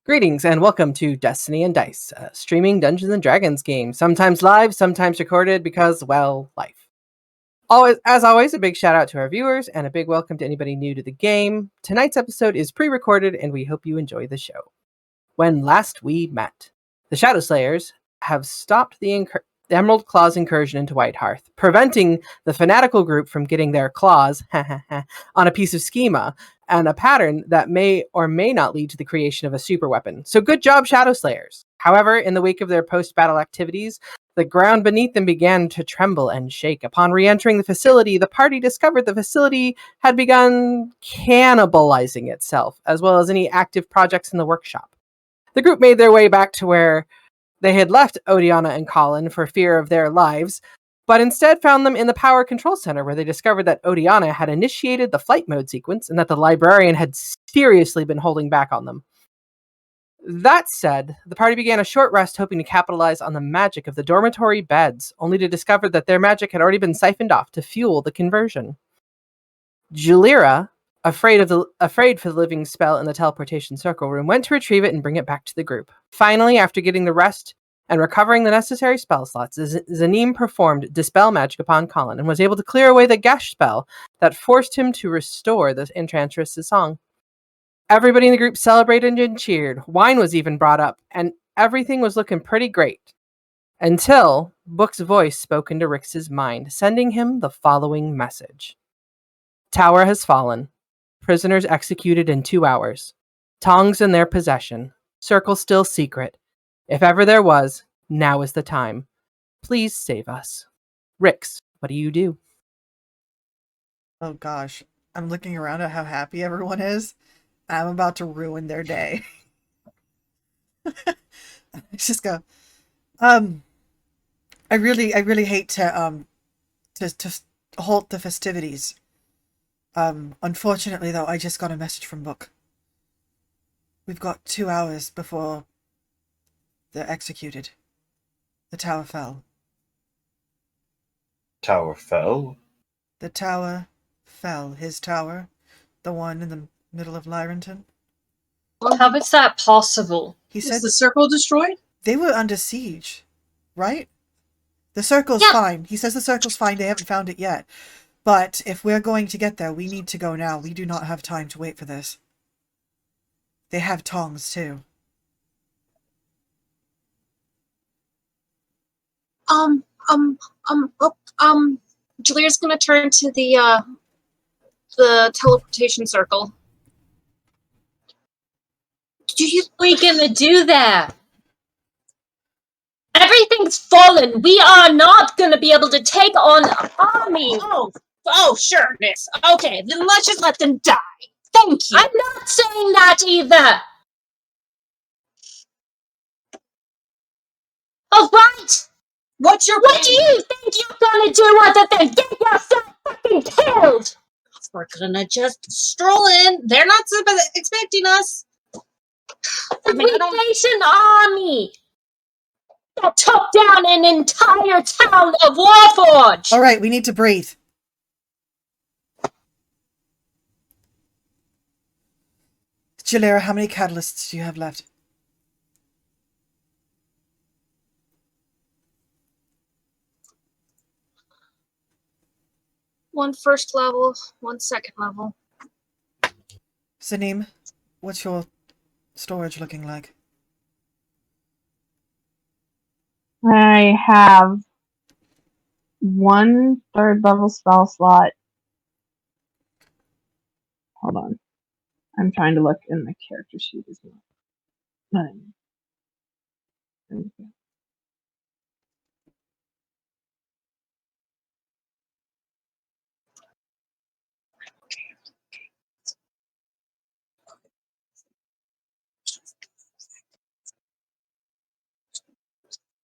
Greetings and welcome to Destiny and Dice, a streaming Dungeons and Dragons game, sometimes live, sometimes recorded because, well, life. As always, a big shout out to our viewers and a big welcome to anybody new to the game. Tonight's episode is pre-recorded and we hope you enjoy the show. When last we met, the Shadow Slayers have stopped the Emerald Claw's incursion into Whitehearth, preventing the fanatical group from getting their claws on a piece of schema and a pattern that may or may not lead to the creation of a super weapon. So good job, Shadow Slayers. However, in the wake of their post-battle activities, the ground beneath them began to tremble and shake. Upon re-entering the facility, the party discovered the facility had begun cannibalizing itself, as well as any active projects in the workshop. The group made their way back to where they had left Odiana and Colin for fear of their lives, but instead found them in the power control center where they discovered that Odiana had initiated the flight mode sequence and that the librarian had seriously been holding back on them. That said, the party began a short rest hoping to capitalize on the magic of the dormitory beds, only to discover that their magic had already been siphoned off to fuel the conversion. Julira, afraid for the living spell in the teleportation circle room, went to retrieve it and bring it back to the group. Finally, after getting the rest and recovering the necessary spell slots, Zanim performed Dispel Magic upon Colin and was able to clear away the Gesh spell that forced him to restore the Enchantress's song. Everybody in the group celebrated and cheered. Wine was even brought up, and everything was looking pretty great. Until Book's voice spoke into Rix's mind, sending him the following message. Tower has fallen. Prisoners executed in 2 hours. Tongs in their possession. Circle still secret. If ever there was, now is the time. Please save us. Rix, what do you do? Oh gosh, I'm looking around at how happy everyone is. I'm about to ruin their day. Just go. I really hate to halt the festivities. Unfortunately though, I just got a message from Book. We've got 2 hours before they're executed. The tower fell. Tower fell? The tower fell. His tower. The one in the middle of Lyrenton. Well, how is that possible? He said the circle destroyed? They were under siege, right? The circle's fine. He says the circle's fine. They haven't found it yet. But if we're going to get there, we need to go now. We do not have time to wait for this. They have tongs, too. Julia's gonna turn to the teleportation circle. We gonna do that? Everything's fallen. We are not gonna be able to take on an army. Oh, sure, miss. Okay, then let's just let them die. Thank you. I'm not saying that either. All right. What do you think you're gonna do other than get yourself fucking killed? We're gonna just stroll in. They're not expecting us. We face an army that took down an entire town of Warforge. All right, we need to breathe. Jalera, how many catalysts do you have left? One first level, one second level. Zanim, what's your storage looking like? I have 1 third level spell slot. Hold on. I'm trying to look in the character sheet as well.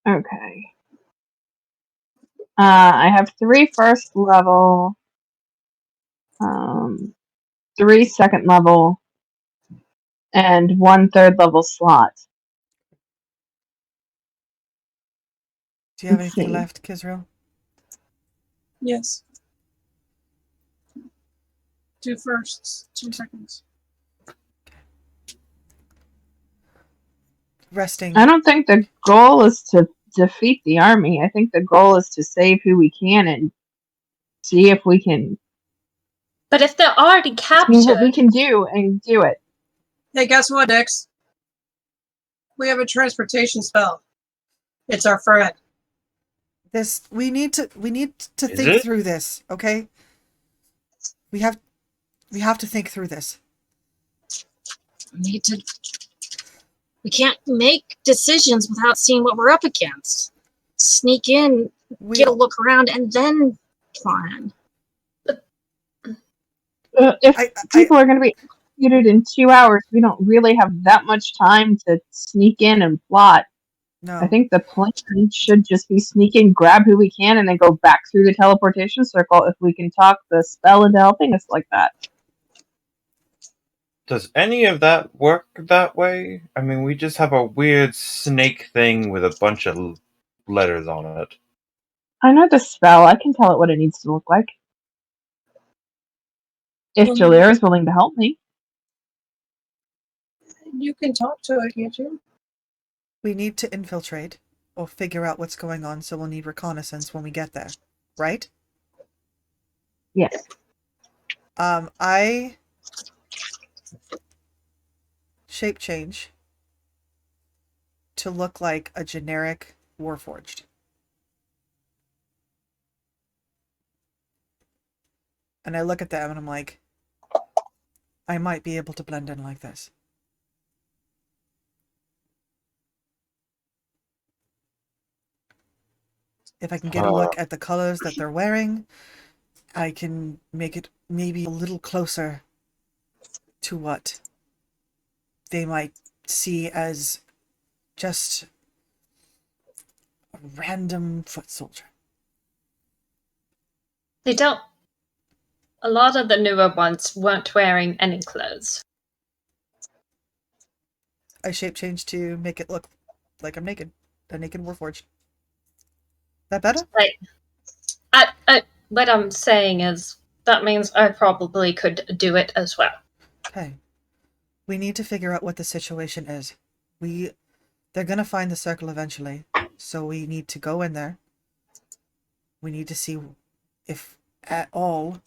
Okay. I have 3 first level, 3 second level, and 1 third level slot. Do you have Let's anything see. left, Kisril? Yes. 2 firsts, 2 seconds. resting. I don't think the goal is to defeat the army. I think the goal is to save who we can and see if we can But if they're already see what we captured, can do and do it. Hey, guess what, Nix? We have a transportation spell. It's our friend. We need to Is think it? through this, okay? We have to think through this. we can't make decisions without seeing what we're up against. Sneak in, get a look around, and then plan. If I people are going to be executed in 2 hours, we don't really have that much time to sneak in and plot. no. I think the plan should just be sneak in, grab who we can, and then go back through the teleportation circle if we can talk the spell into helping us like that. Does any of that work that way? I mean, we just have a weird snake thing with a bunch of letters on it. I know the spell. I can tell it what it needs to look like. If Jalera is willing to help me. You can talk to it, can't you? We need to infiltrate or figure out what's going on, so we'll need reconnaissance when we get there, right? Yes. I shape change to look like a generic Warforged. And I look at them and I'm like, I might be able to blend in like this. If I can get a look at the colors that they're wearing, I can make it maybe a little closer to what they might see as just a random foot soldier. They don't. A lot of the newer ones weren't wearing any clothes. I shape change to make it look like I'm naked. A naked Warforged. That better? What I'm saying is that means I probably could do it as well. Okay. We need to figure out what the situation is. They're gonna find the circle eventually, so we need to go in there. We need to see if at all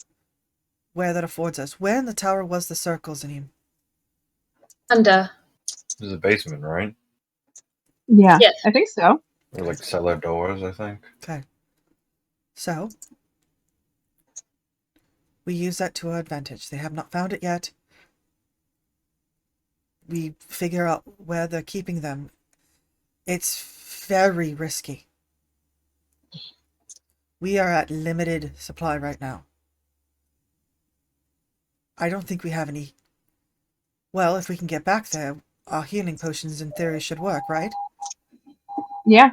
where that affords us. Where in the tower was the circle, Zanim? Under. This is a basement, right? Yeah, Yes. I think so. Or like cellar doors, I think. Okay. So we use that to our advantage. They have not found it yet. We figure out where they're keeping them. It's very risky. We are at limited supply right now. I don't think we have any. Well, if we can get back there, our healing potions in theory should work, right? Yeah.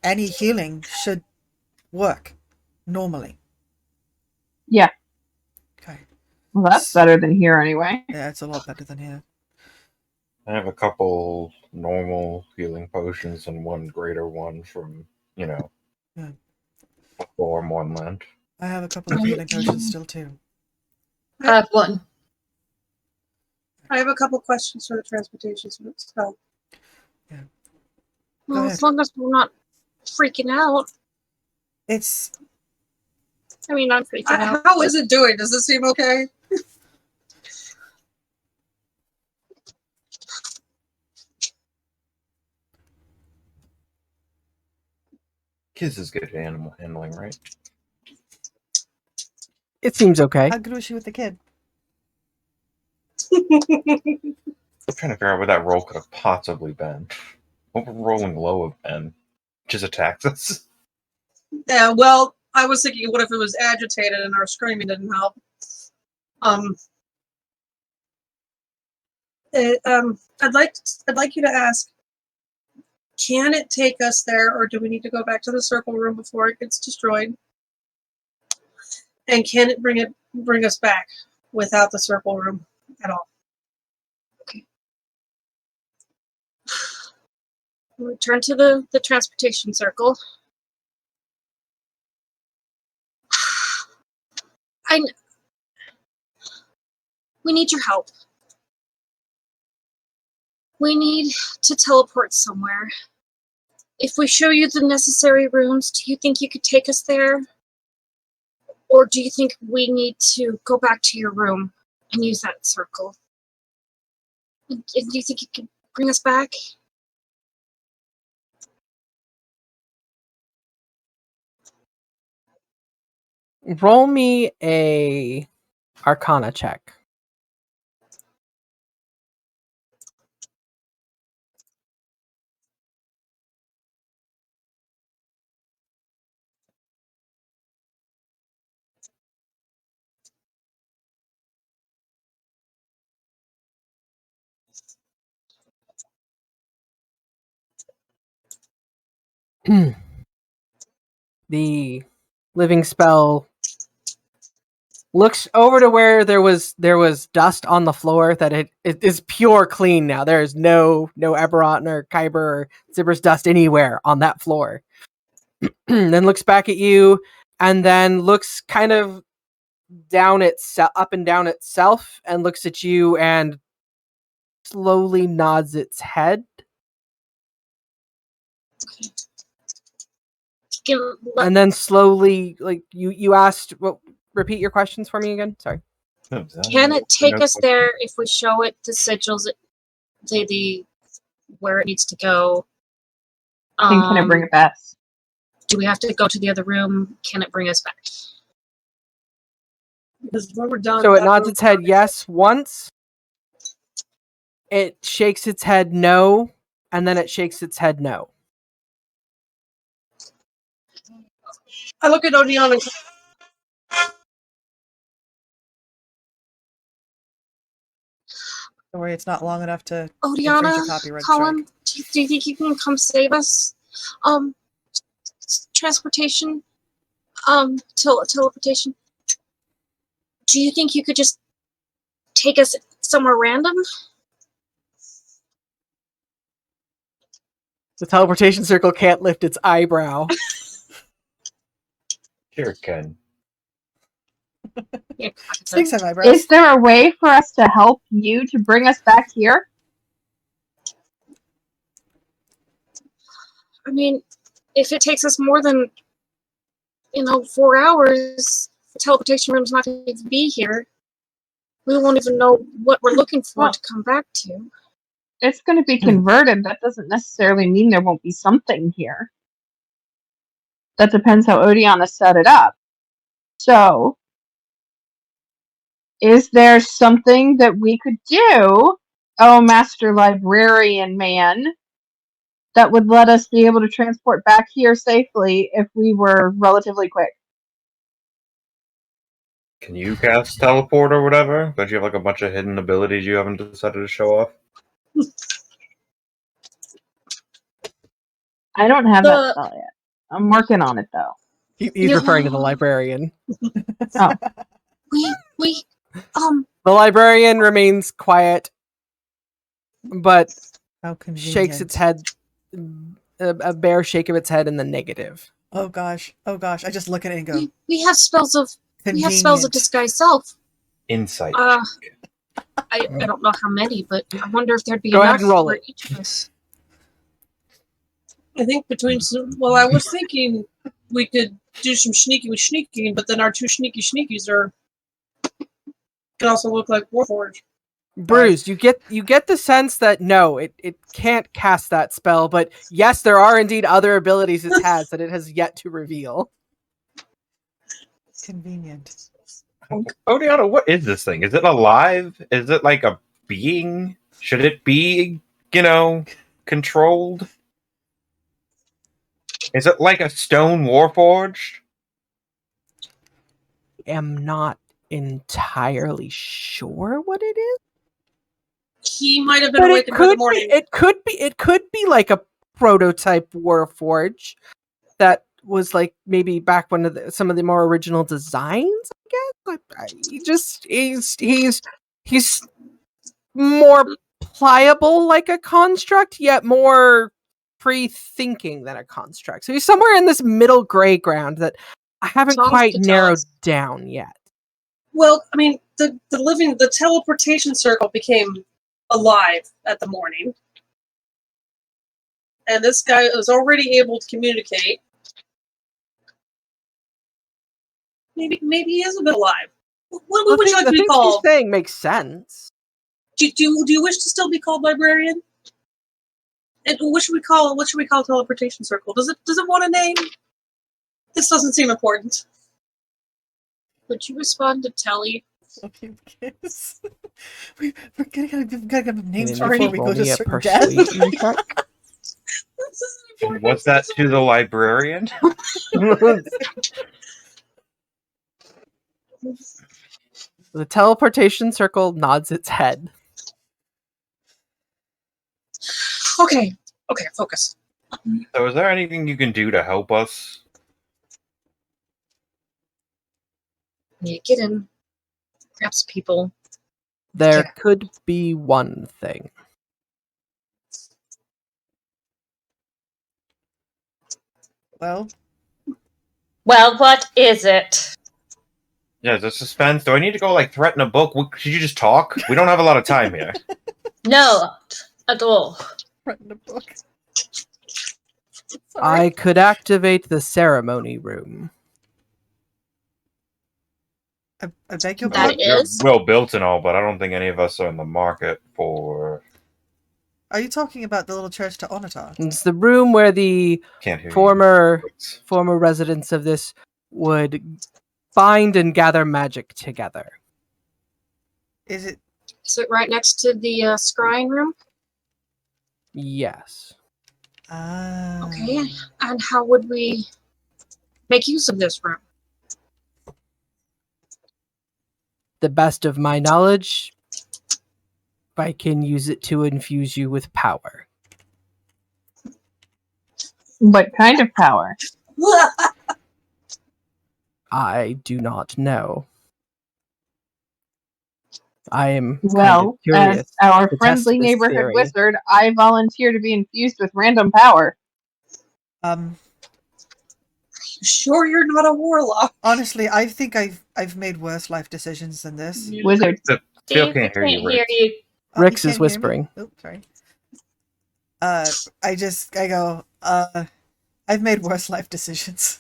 Any healing should work normally. Yeah. Okay. Well, that's better than here anyway. Yeah, it's a lot better than here. I have a couple normal healing potions and one greater one from, Yeah. Form One Land. I have a couple of healing potions still too. I have one. I have a couple questions for the transportation spell. Yeah. Well, ahead. as long as we're not freaking out. I mean, I'm freaking out. How is it doing? Does it seem okay? Kids is good at animal handling, right? It seems okay. How good was she with the kid? I'm trying to figure out what that roll could have possibly been. What would rolling low have been? Just attacks us? Yeah, well, I was thinking, what if it was agitated and our screaming didn't help? I'd like you to ask, can it take us there, or do we need to go back to the circle room before it gets destroyed? And can it bring us back without the circle room at all? Okay. Return to the transportation circle. We need your help. We need to teleport somewhere. If we show you the necessary rooms, do you think you could take us there? Or do you think we need to go back to your room and use that circle? And do you think you could bring us back? Roll me a Arcana check. The living spell looks over to where there was dust on the floor that it is pure clean now. There is no Eberron or Kyber or Zibber's dust anywhere on that floor. Then looks back at you and then looks kind of up and down itself and looks at you and slowly nods its head. And then slowly, like you asked, what? Repeat your questions for me again. Sorry. Can it take us there if we show it the sigils, the where it needs to go? And can it bring it back? Do we have to go to the other room? Can it bring us back? Because when we're done, So it nods its head yes once. It shakes its head no, and then it shakes its head no. I look at Odion and Don't worry, it's not long enough to Odiana, infringe a copyright Colin, strike. do you think you can come save us? Transportation, teleportation. Do you think you could just take us somewhere random? The teleportation circle can't lift its eyebrow. Sure it can. Yeah, Snakes have eyebrows. Is there a way for us to help you to bring us back here? I mean, if it takes us more than 4 hours, the teleportation room's not going to be here. We won't even know what we're looking for to come back to. It's going to be converted. That doesn't necessarily mean there won't be something here. That depends how Odiana set it up. So, is there something that we could do, oh Master Librarian Man, that would let us be able to transport back here safely if we were relatively quick? Can you cast teleport or whatever? Don't you have like a bunch of hidden abilities you haven't decided to show off? I don't have that spell yet. I'm working on it though. He's referring to the librarian. Oh. We The librarian remains quiet, but How convenient. shakes its head, a bare shake of its head in the negative. Oh gosh. I just look at it and go, we have spells of disguise self. Insight. I don't know how many, but I wonder if there'd be Go enough ahead and roll for it. each of us. I think I was thinking we could do some sneaking, but then our two sneakies can also look like Warforged. Bruce, you get the sense that no, it can't cast that spell, but yes, there are indeed other abilities it has that it has yet to reveal. convenient. Odiana, what is this thing? Is it alive? Is it like a being? Should it be, controlled? Is it like a stone warforged? Am not entirely sure what it is. He might have been But awakened by the morning. it could be like a prototype Warforge that was like maybe back when some of the more original designs. I guess he's more pliable like a construct, yet more free-thinking than a construct. So he's somewhere in this middle gray ground that I haven't Tongs quite could tell narrowed us. down yet. Well, I mean, the teleportation circle became alive at the morning. And this guy is already able to communicate. Maybe he is a bit alive. What would you like to be The things called? he's saying makes sense. Do you wish to still be called librarian? And what should we call teleportation circle? Does it want a name? This doesn't seem important. Would you respond to Telly? Okay, kiss. We're gotta give names And before if we you go roll to me a certain death. persuasion check. This isn't And important. what's that to the librarian? The teleportation circle nods its head. Okay, focus. So is there anything you can do to help us? You get in, grab some people. There Yeah. could be one thing. Well, what is it? Yeah, the suspense. Do I need to go threaten a book? Should you just talk? We don't have a lot of time here. No, at all. written a book. I Sorry. could activate the ceremony room. I beg your That pardon? is- They're is? well built and all, but I don't think any of us are in the market for. Are you talking about the little church to Onatar? It's the room where the Can't hear former you. former residents of this would bind and gather magic together. Is it? Is it right next to the scrying room? Yes. Ah. Okay. And how would we make use of this room? The best of my knowledge, I can use it to infuse you with power. What kind of power? I do not know. I am Well, curious. as our to test friendly this neighborhood theory. wizard, I volunteer to be infused with random power. Sure, you're not a warlock. Honestly, I think I've made worse life decisions than this. Wizard. Still Steve, can't hear you, Rick. Oh, Rix you is can't hear me? whispering. Oops, sorry. I go, I've made worse life decisions.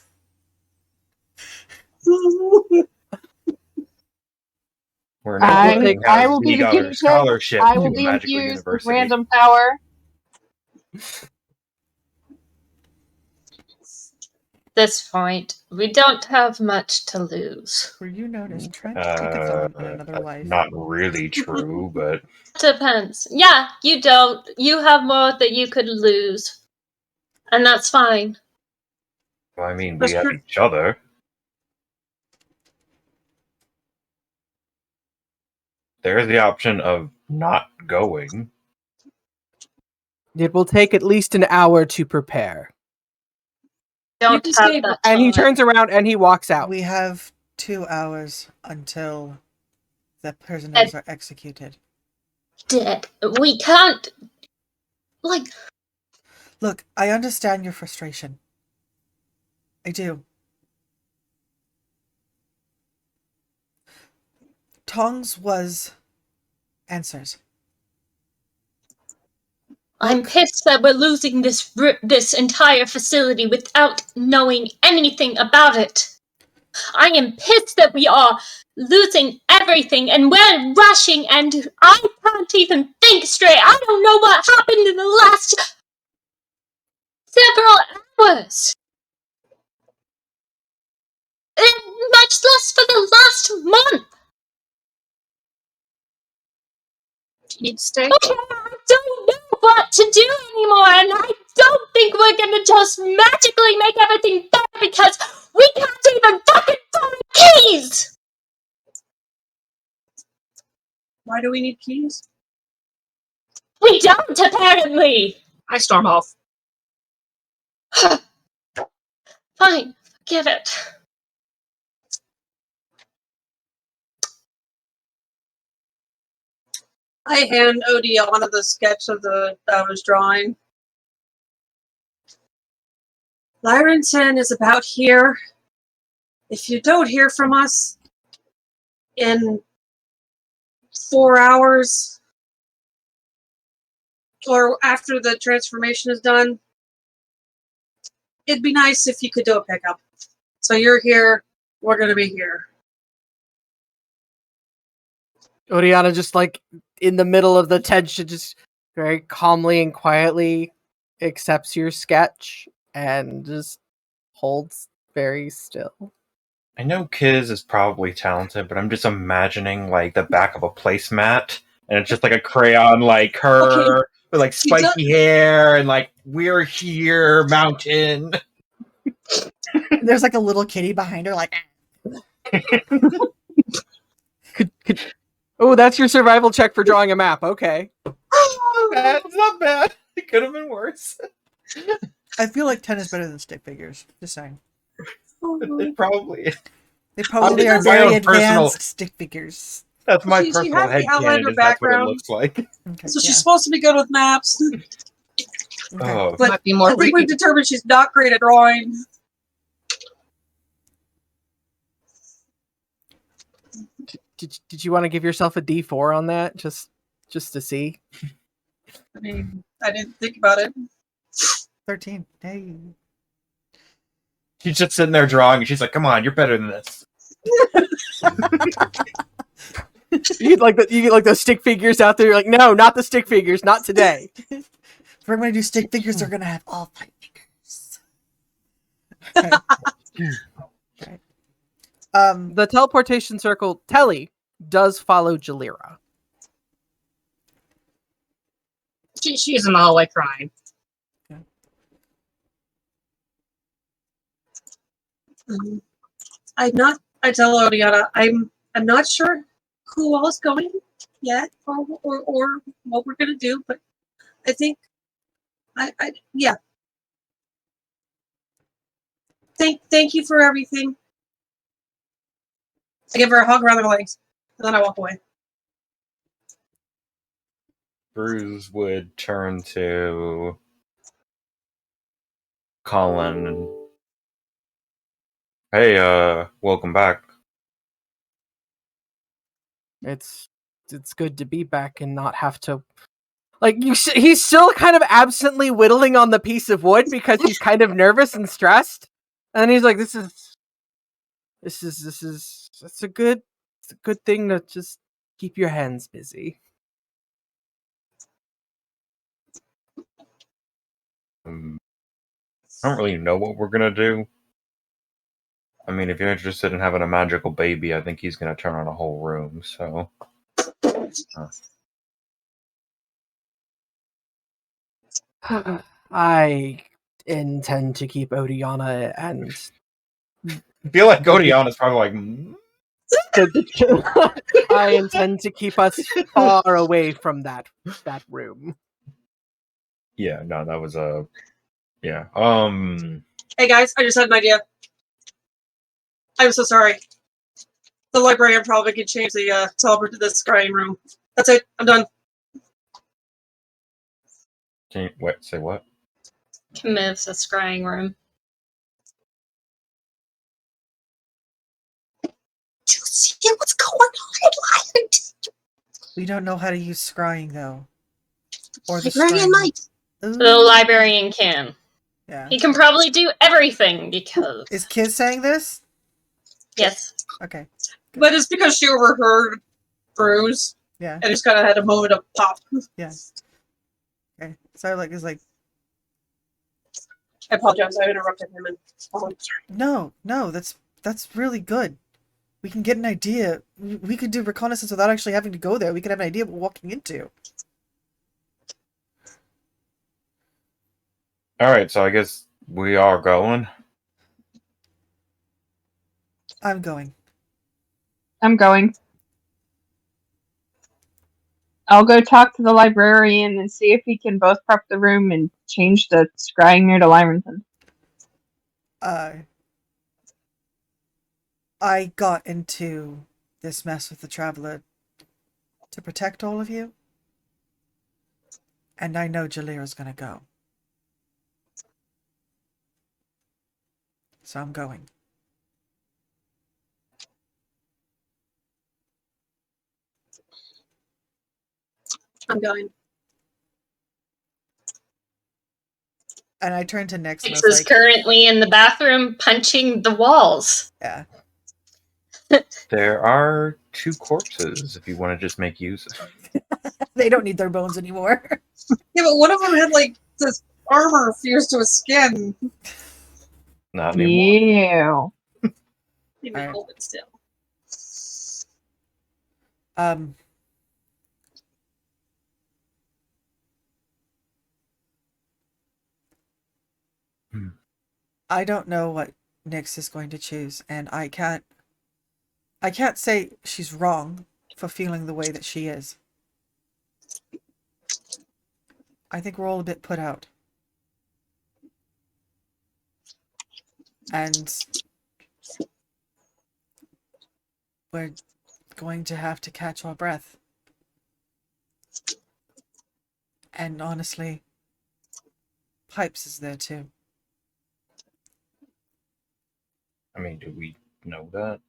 We're not I letting I us will be sneak the out guinea a pig. scholarship I to will a be magical infused with university. random power. This point, we don't have much to lose. Were you known as Trent Tinkathon in another life? Not really true, but Depends. Yeah, you don't. You have more that you could lose. And that's fine. well, I mean, we That's have true. each other. There's the option of not going. It will take at least an hour to prepare. Don't can have stay- that And he time. turns around and he walks out. We have 2 hours until the prisoners are executed. Dead. We can't. Look, I understand your frustration. I do. Tongs was answers. I'm pissed that we're losing this entire facility without knowing anything about it. I am pissed that we are losing everything and we're rushing and I can't even think straight. I don't know what happened in the last several hours. And much less for the last month. Do you need to stay? Okay, I don't know what to do anymore, and I don't think we're gonna just magically make everything better because we can't even fucking find keys! Why do we need keys? We don't, apparently! I storm off. Fine, forget it. I hand Odiana the sketch of I was drawing. Lyrenton is about here. If you don't hear from us in 4 hours, or after the transformation is done, it'd be nice if you could do a pickup. So you're here, we're gonna be here. Oriana just like in the middle of the tension, just very calmly and quietly accepts your sketch and just holds very still. I know Kiz is probably talented, but I'm just imagining like the back of a placemat, and it's just like a crayon, like her with like spiky hair, and like we're here, mountain. There's like a little kitty behind her, like. Oh, that's your survival check for drawing a map. Okay. It's not bad. It could have been worse. I feel like 10 is better than stick figures. Just saying. It probably is. They probably I are think my very own personal- advanced stick figures. That's my She personal has the headcanon. Outlander Is that's what it background. looks like. Okay, So yeah. she's supposed to be good with maps. Okay. Oh, But Might be more I think we've determined she's not great at drawing. Did you want to give yourself a D4 on that, just to see? I mean, I didn't think about it. 13. Hey. she's just sitting there drawing, and she's like, "Come on, you're better than this." You get like those stick figures out there. You're like, no, not the stick figures, not today. If we're going to do stick figures, they're going to have all 5 fingers. Okay. Okay. The teleportation circle, Telly, does follow Jalira. She's in the hallway crying. I tell Oriana, I'm not sure who all's going yet or what we're gonna do, but I think yeah. Thank you for everything. I give her a hug around her legs, and then I walk away. Bruce would turn to Colin and, "Hey, welcome back." It's good to be back and not have to. Like he's still kind of absently whittling on the piece of wood because he's kind of nervous and stressed. And then he's like, "It's a good thing to just keep your hands busy." I don't really know what we're gonna do. I mean, if you're interested in having a magical baby, I think he's gonna turn on a whole room. So, I intend to keep Oriana and I feel like Godiana's probably like, I intend to keep us far away from that room. yeah, no, that was a, yeah. Hey guys, I just had an idea. I'm so sorry. The librarian probably could change the teleport to the scrying room. That's it. I'm done. Can you, wait, say what? Moves the scrying room. Do you see what's going on? we don't know how to use scrying, though. Or the Librarian scrying. might. Ooh. The librarian can. Yeah. He can probably do everything because. Is Kiz saying this? Yes. Okay. But it's because she overheard Bruce Yeah. and just kind of had a moment of pop. Yeah. Okay. So like it's like I apologize. I interrupted him. And no, that's really good. We can get an idea. We could do reconnaissance without actually having to go there. We could have an idea what we're walking into. All right, so I guess we are going. I'm going. I'm going. I'll go talk to the librarian and see if we can both prep the room and change the scrying mirror to Lymanton. I got into this mess with the Traveler to protect all of you. And I know Jalira's gonna go. So I'm going. I'm going. And I turned to Nyx and I Nyx was is like, currently in the bathroom punching the walls. yeah. There are 2 corpses if you want to just make use of it. They don't need their bones anymore. Yeah, but one of them had like this armor fused to his skin. Not anymore. Ew. Even Alright. hold it still. I don't know what Nyx is going to choose, and I can't say she's wrong for feeling the way that she is. I think we're all a bit put out. And we're going to have to catch our breath. And honestly, Pipes is there too. I mean, do we know that?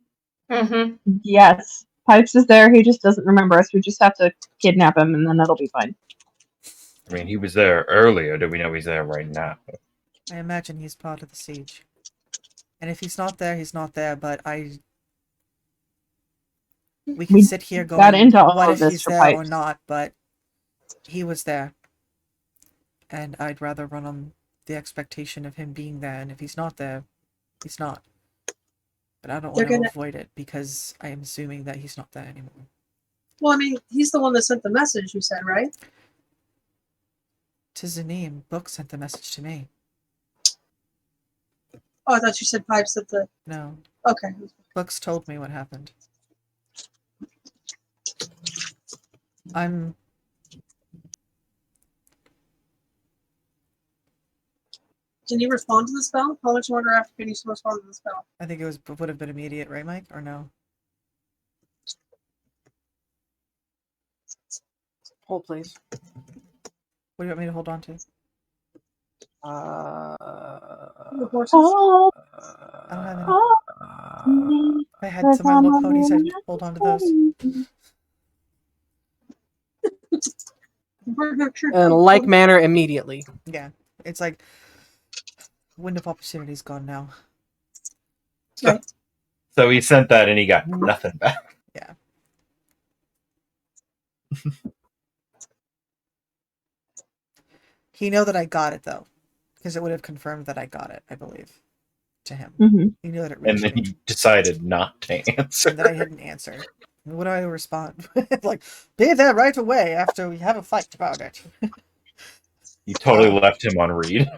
Mm-hmm. Yes. Pipes is there. He just doesn't remember us. We just have to kidnap him, and then that'll be fine. I mean, he was there earlier. Do we know he's there right now? I imagine he's part of the siege. And if he's not there, he's not there, but we can We sit here going, got into all what of if this he's for there or Pipes. not, but he was there. And I'd rather run on the expectation of him being there, and if he's not there, he's not. But I don't They're want to gonna- avoid it because I am assuming that he's not there anymore. Well, I mean, he's the one that sent the message, you said, right? To Zanim, Book sent the message to me. Oh, I thought you said Pipes at the... No, Okay. Books told me what happened. I'm... Can you respond to the spell? How much longer after can you respond to the spell? I think it would have been immediate, right, Mike? Or no? Hold, please. What do you want me to hold on to? The horses? Oh, I don't have any. oh, If I had some My Little Ponies, I'd hold on to those. in like manner, immediately. Yeah. It's like... Wind of Opportunity's gone now. So he sent that and he got nothing back. Yeah. He know that I got it, though. Because it would have confirmed that I got it, I believe. To him. Mm-hmm. He knew that it And reached then me. he decided not to answer. And that I didn't answer. What do I respond? Like, be there right away after we have a fight about it. You totally left him on read.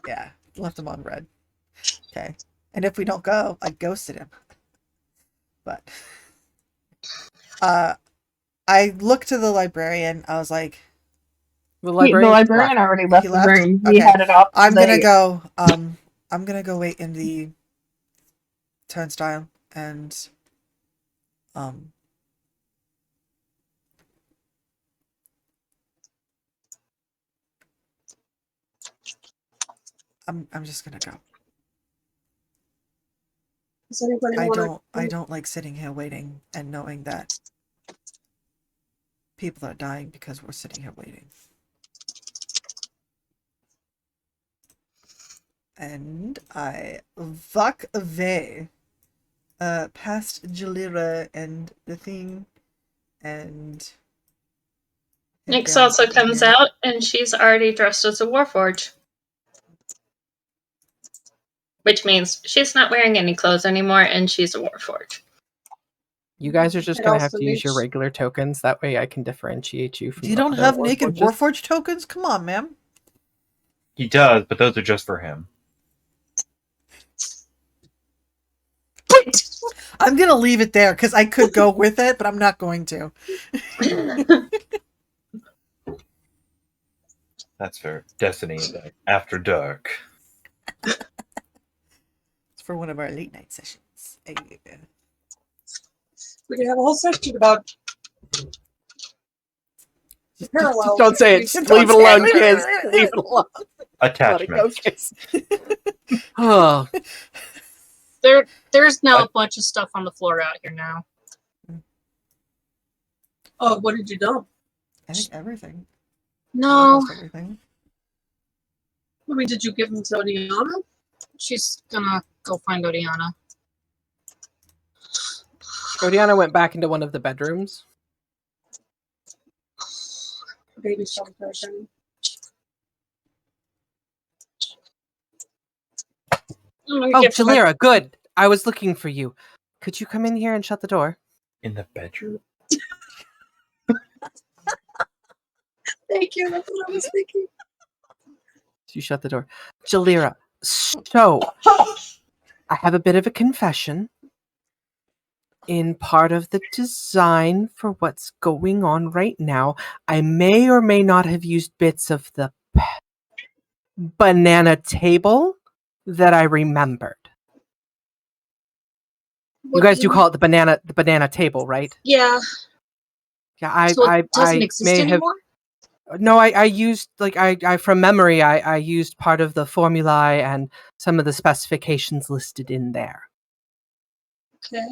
Yeah, left him on red. Okay. And if we don't go, I ghosted him. But I looked to the librarian. I was like, The The librarian. librarian already left He the left? room. We Okay. headed off. I'm gonna They- go. I'm gonna go wait in the turnstile and I'm just gonna go. Does anybody I don't like sitting here waiting and knowing that people are dying because we're sitting here waiting. And I walk away past Jalira and the thing and head Nyx down also over comes here. out, and she's already dressed as a warforged. Which means she's not wearing any clothes anymore, and she's a warforged. You guys are just It gonna have also to use your makes- regular tokens. That way, I can differentiate you from. You the don't other have naked Warforges. Warforged tokens? Come on, ma'am. He does, but those are just for him. I'm gonna leave it there because I could go with it, but I'm not going to. That's fair. Destiny After Dark. It's for one of our late night sessions. We can have a whole section about parallels. Just don't say it. Just Don't leave it say it, alone, leave it, kids. leave it, Leave it alone. Let it go, Attachment. kids. Oh, There's now a bunch of stuff on the floor out here now. Oh, what did you dump? I think everything. No, Almost everything. I mean, did you give them to Odiana? She's gonna go find Odiana. Odiana went back into one of the bedrooms. Baby celebration. Oh, Jalira, good. I was looking for you. Could you come in here and shut the door? In the bedroom. Thank you. That's what I was thinking. You shut the door. Jalira, so I have a bit of a confession. In part of the design for what's going on right now, I may or may not have used bits of the banana table that I remembered. You guys do call it the banana table, right? Yeah. Yeah, So it doesn't I exist may have. anymore? No, I used I from memory I used part of the formulae and some of the specifications listed in there. Okay.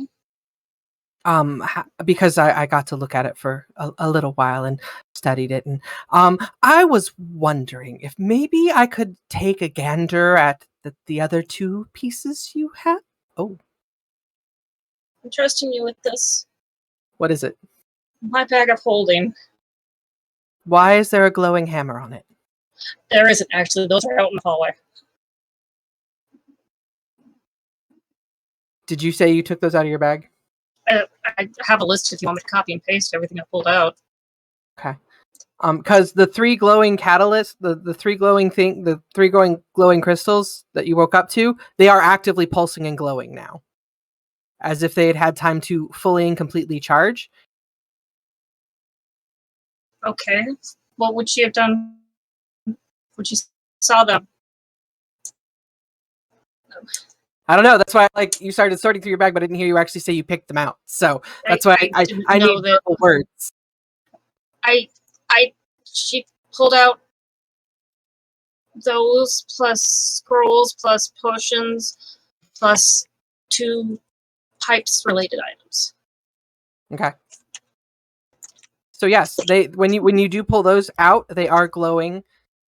Because I got to look at it for a little while and studied it, and I was wondering if maybe I could take a gander at the other two pieces you have. Oh, I'm trusting you with this. what is it? My bag of holding. Why is there a glowing hammer on it? There isn't actually. Those are out in the hallway. Did you say you took those out of your bag? I have a list if you want me to copy and paste everything I pulled out. Okay. Because the three glowing catalysts, the three glowing crystals that you woke up to, they are actively pulsing and glowing now, as if they had had time to fully and completely charge. Okay. What would she have done when she saw them? I don't know. That's why you started sorting through your bag, but I didn't hear you actually say you picked them out. So that's why I need verbal words. She pulled out those plus scrolls plus potions plus 2 pipes related items. Okay. So yes, when you do pull those out, they are glowing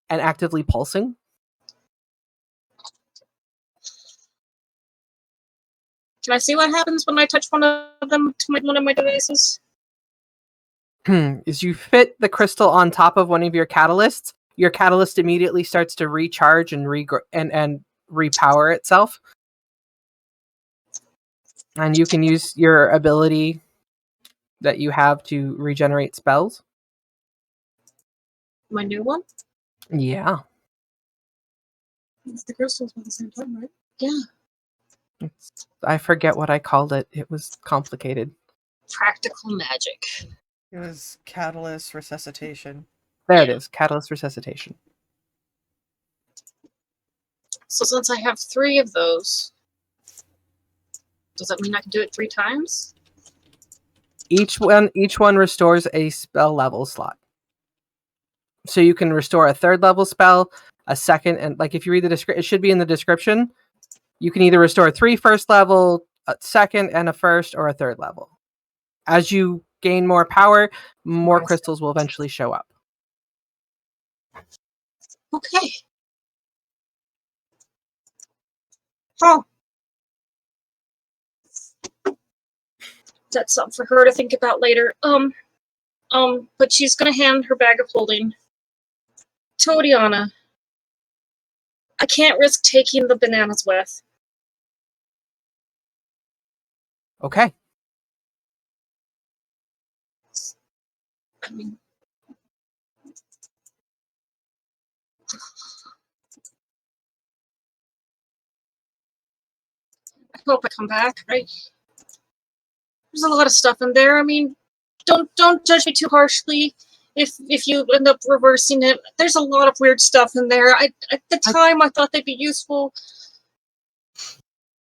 and actively pulsing. Can I see what happens when I touch one of them to one of my devices? As you fit the crystal on top of one of your catalyst immediately starts to recharge and repower itself. And you can use your ability that you have to regenerate spells. My new one? Yeah. It's the crystals at the same time, right? Yeah. I forget what I called it. It was complicated. Practical magic. It was catalyst resuscitation. There it is. Catalyst resuscitation. So since I have 3 of those, does that mean I can do it 3 times? Each one restores a spell level slot. So you can restore a 3rd level spell, a 2nd, and if you read the description, it should be in the description. You can either restore 3 first level, a 2nd and a 1st, or a 3rd level. As you gain more power, more crystals will eventually show up. Okay. Oh. That's something for her to think about later. But she's gonna hand her bag of holding to Odiana. I can't risk taking the bananas with. Okay. I mean, I hope I come back, right? There's a lot of stuff in there. I mean, don't judge me too harshly if you end up reversing it. There's a lot of weird stuff in there. At the time I thought they'd be useful.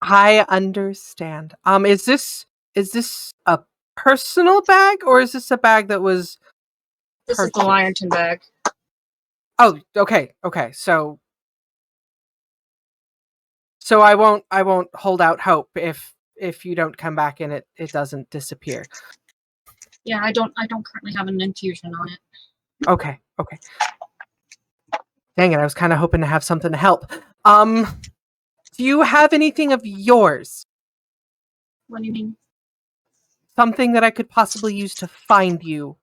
I understand. Is this a personal bag, or is this a bag that was This is the Lyerton bag. Oh, okay. So I won't hold out hope if you don't come back and it doesn't disappear. Yeah, I don't currently have an infusion on it. Okay. Dang it, I was kind of hoping to have something to help. Do you have anything of yours? What do you mean? Something that I could possibly use to find you?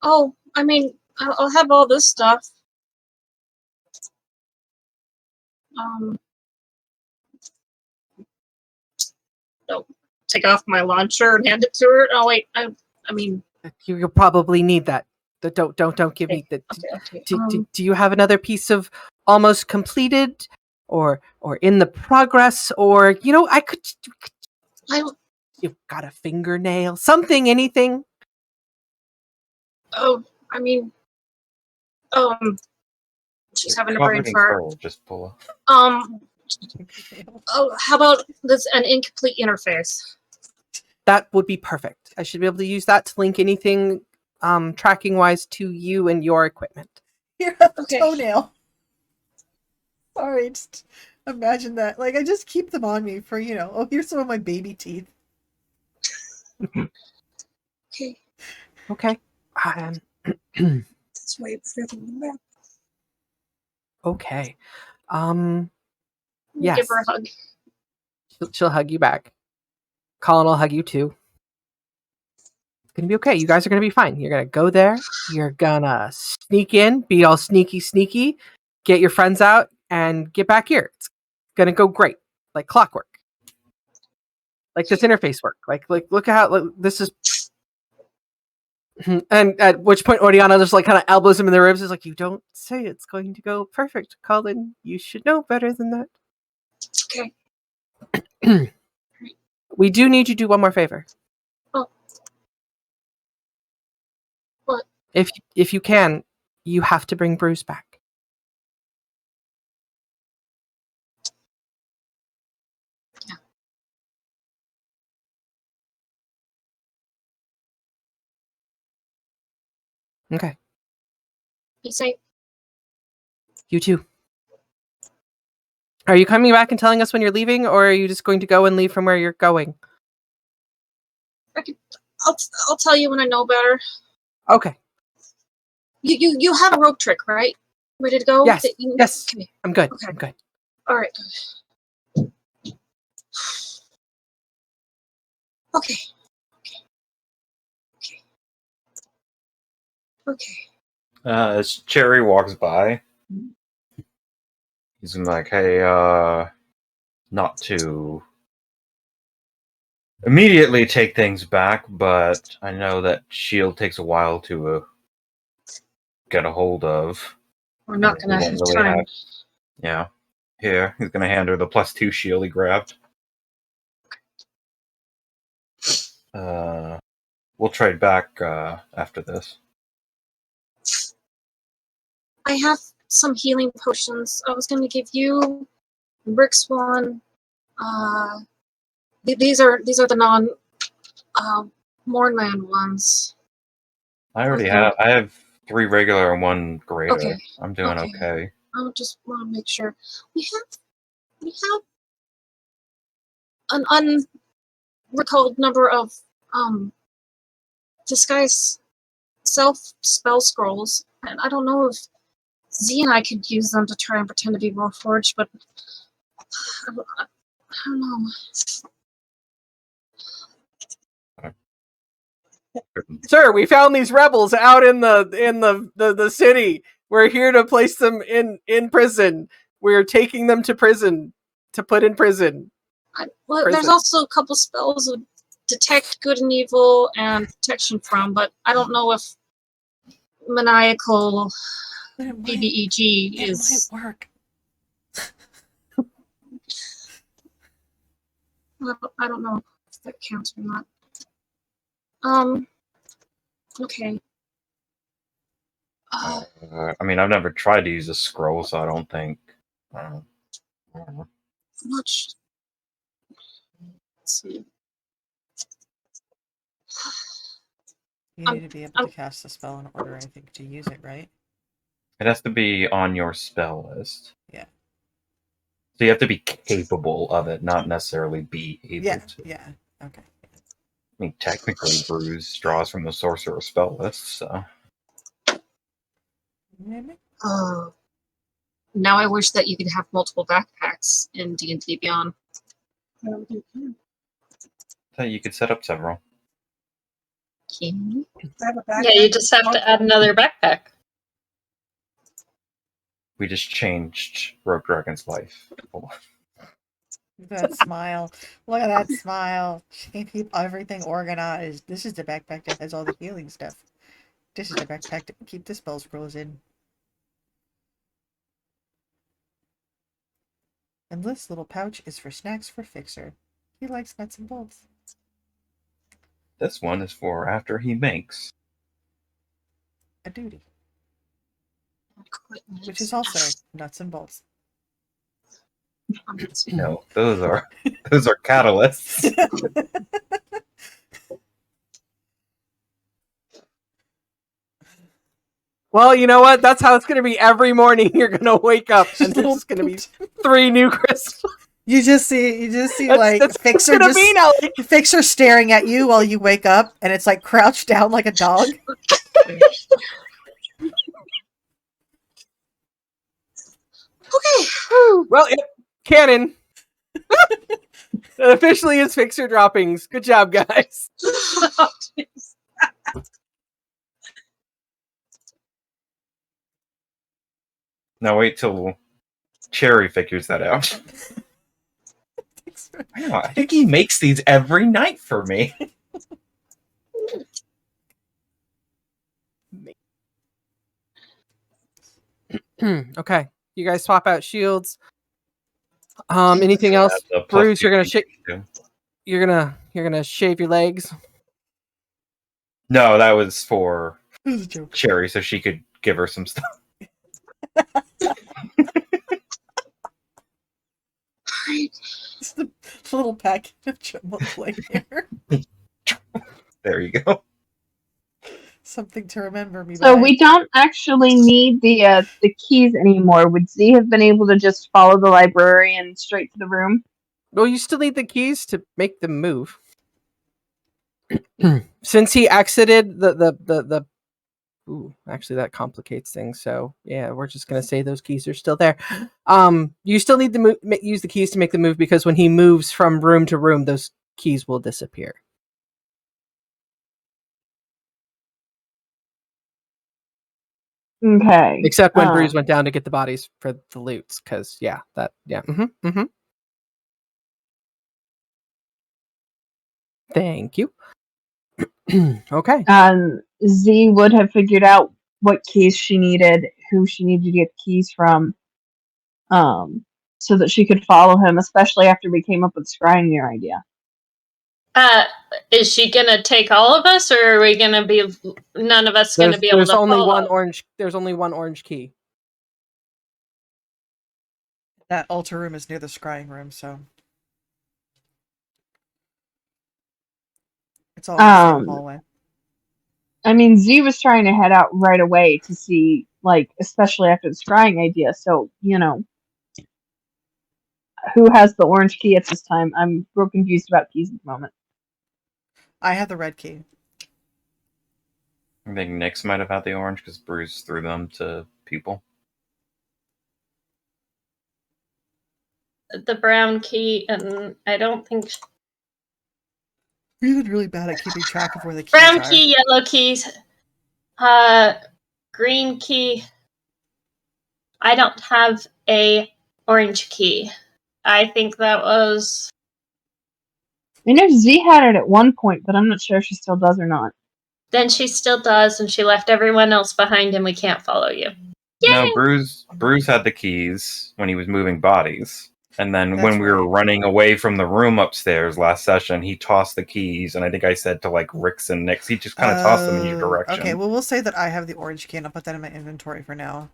Oh, I mean, I'll have all this stuff. I'll take off my launcher and hand it to her. Oh wait, I mean, You'll probably need that. Don't give me the. okay. Do you have another piece of almost completed, or in the progress, or I could. You've got a fingernail, something, anything. Oh, I mean, she's having a brain Covered in fart. gold, just pull up. Oh, how about this? An incomplete interface. That would be perfect. I should be able to use that to link anything, tracking wise, to you and your equipment. Here, have a Okay. toenail. Sorry, just imagine that. Like, I just keep them on me for, oh, here's some of my baby teeth. Okay. Okay. That's way further than that. Okay. Yes. Give her a hug. She'll hug you back. Colin will hug you too. It's gonna be okay. You guys are gonna be fine. You're gonna go there. You're gonna sneak in, be all sneaky, get your friends out, and get back here. It's gonna go great, like clockwork. Like this interface work. Like look at how this is. And at which point Oriana just like kind of elbows him in the ribs. Is like, you don't say it's going to go perfect, Colin. You should know better than that. Okay. We do need you to do one more favor. Oh. What? If you can, you have to bring Bruce back. Yeah. Okay. Be safe. You too. Are you coming back and telling us when you're leaving, or are you just going to go and leave from where you're going? I'll tell you when I know better. Okay. You have a rope trick, right? Ready to go? Yes. Yes. Okay. I'm good. Okay. I'm good. All right. Okay. As Cherry walks by, he's like, hey, not to immediately take things back, but I know that shield takes a while to get a hold of. We're not gonna have time. Yeah. Here, he's gonna hand her the +2 shield he grabbed. We'll trade back after this. I have some healing potions. I was gonna give you Rick's one. These are the non Mornland ones. I already have. I have 3 regular and 1 greater. Okay. I'm doing okay. I just want to make sure we have an unrecalled number of disguise self spell scrolls, and I don't know if Z and I could use them to try and pretend to be Warforged, but I don't know. Sir, we found these rebels out in the city. We're here to place them in prison. We're taking them to prison to put in prison. There's also a couple spells of detect good and evil and protection from, but I don't know if maniacal BBEG is. It might work. I don't know if that counts or not. Okay. I mean, I've never tried to use a scroll, so I don't think. I don't know. Much. Let's see. You need to be able to cast a spell in order, I think, to use it, right? It has to be on your spell list. Yeah. So you have to be capable of it, not necessarily be able to. Yeah. Okay. I mean, technically, Bruise draws from the sorcerer spell list, so. Maybe? Now I wish that you could have multiple backpacks in D&D Beyond. That you could set up several. Can you? I have a Yeah, you backpack. just have to add another backpack. We just changed Rogue Dragon's life. That smile. Look at that smile. She can keep everything organized. This is the backpack that has all the healing stuff. This is the backpack to keep the spell scrolls in. And this little pouch is for snacks for Fixer. He likes nuts and bolts. This one is for after he makes. A duty. Equipment. Which is also nuts and bolts. No, those are catalysts. Well, you know what? That's how it's going to be every morning. You're going to wake up and there's going to be 3 new crystals. You just see like that's Fixer gonna be now. Fixer staring at you while you wake up, and it's like crouched down like a dog. Okay. Well, canon. It officially is Fixer droppings. Good job, guys. Now wait till Cherry figures that out. Wow, I think he makes these every night for me. Okay, you guys swap out shields. Anything else, Bruce? You're gonna you're gonna shave your legs. No, that was for It was a joke. Cherry, so she could give her some stuff. It's the little packet of chipmunk like here. There you go. Something to remember me So by. we don't actually need the keys anymore. Would Z have been able to just follow the librarian straight to the room? Well, you still need the keys to make them move. Since he exited the ooh, actually that complicates things. So yeah, we're just gonna say those keys are still there. You still need to use the keys to make the move because when he moves from room to room, those keys will disappear. Okay. Except when Bruce went down to get the bodies for the loots, because Thank you. Okay. Z would have figured out what keys she needed, who she needed to get keys from, so that she could follow him, especially after we came up with the scrying mirror idea. Is she gonna take all of us, or are we gonna be none of us gonna be able to only follow? There's only one orange key. That altar room is near the scrying room, so it's all in the same hallway. I mean, Z was trying to head out right away to see, like, especially after the scrying idea. So, who has the orange key at this time? I'm real confused about keys at the moment. I have the red key. I think Nyx might have had the orange because Bruce threw them to people. The brown key, and I don't think We've been really bad at keeping track of where the keys brown are. key, yellow keys, green key. I don't have a orange key. I think that was. I know Z had it at one point, but I'm not sure if she still does or not. Then she still does, and she left everyone else behind, and we can't follow you. Yay! No, Bruce had the keys when he was moving bodies. And then when we were running away from the room upstairs last session, he tossed the keys, and I think I said to like Rix and Nyx, he just kind of tossed them in your direction. Okay, well, we'll say that I have the orange key, and I'll put that in my inventory for now.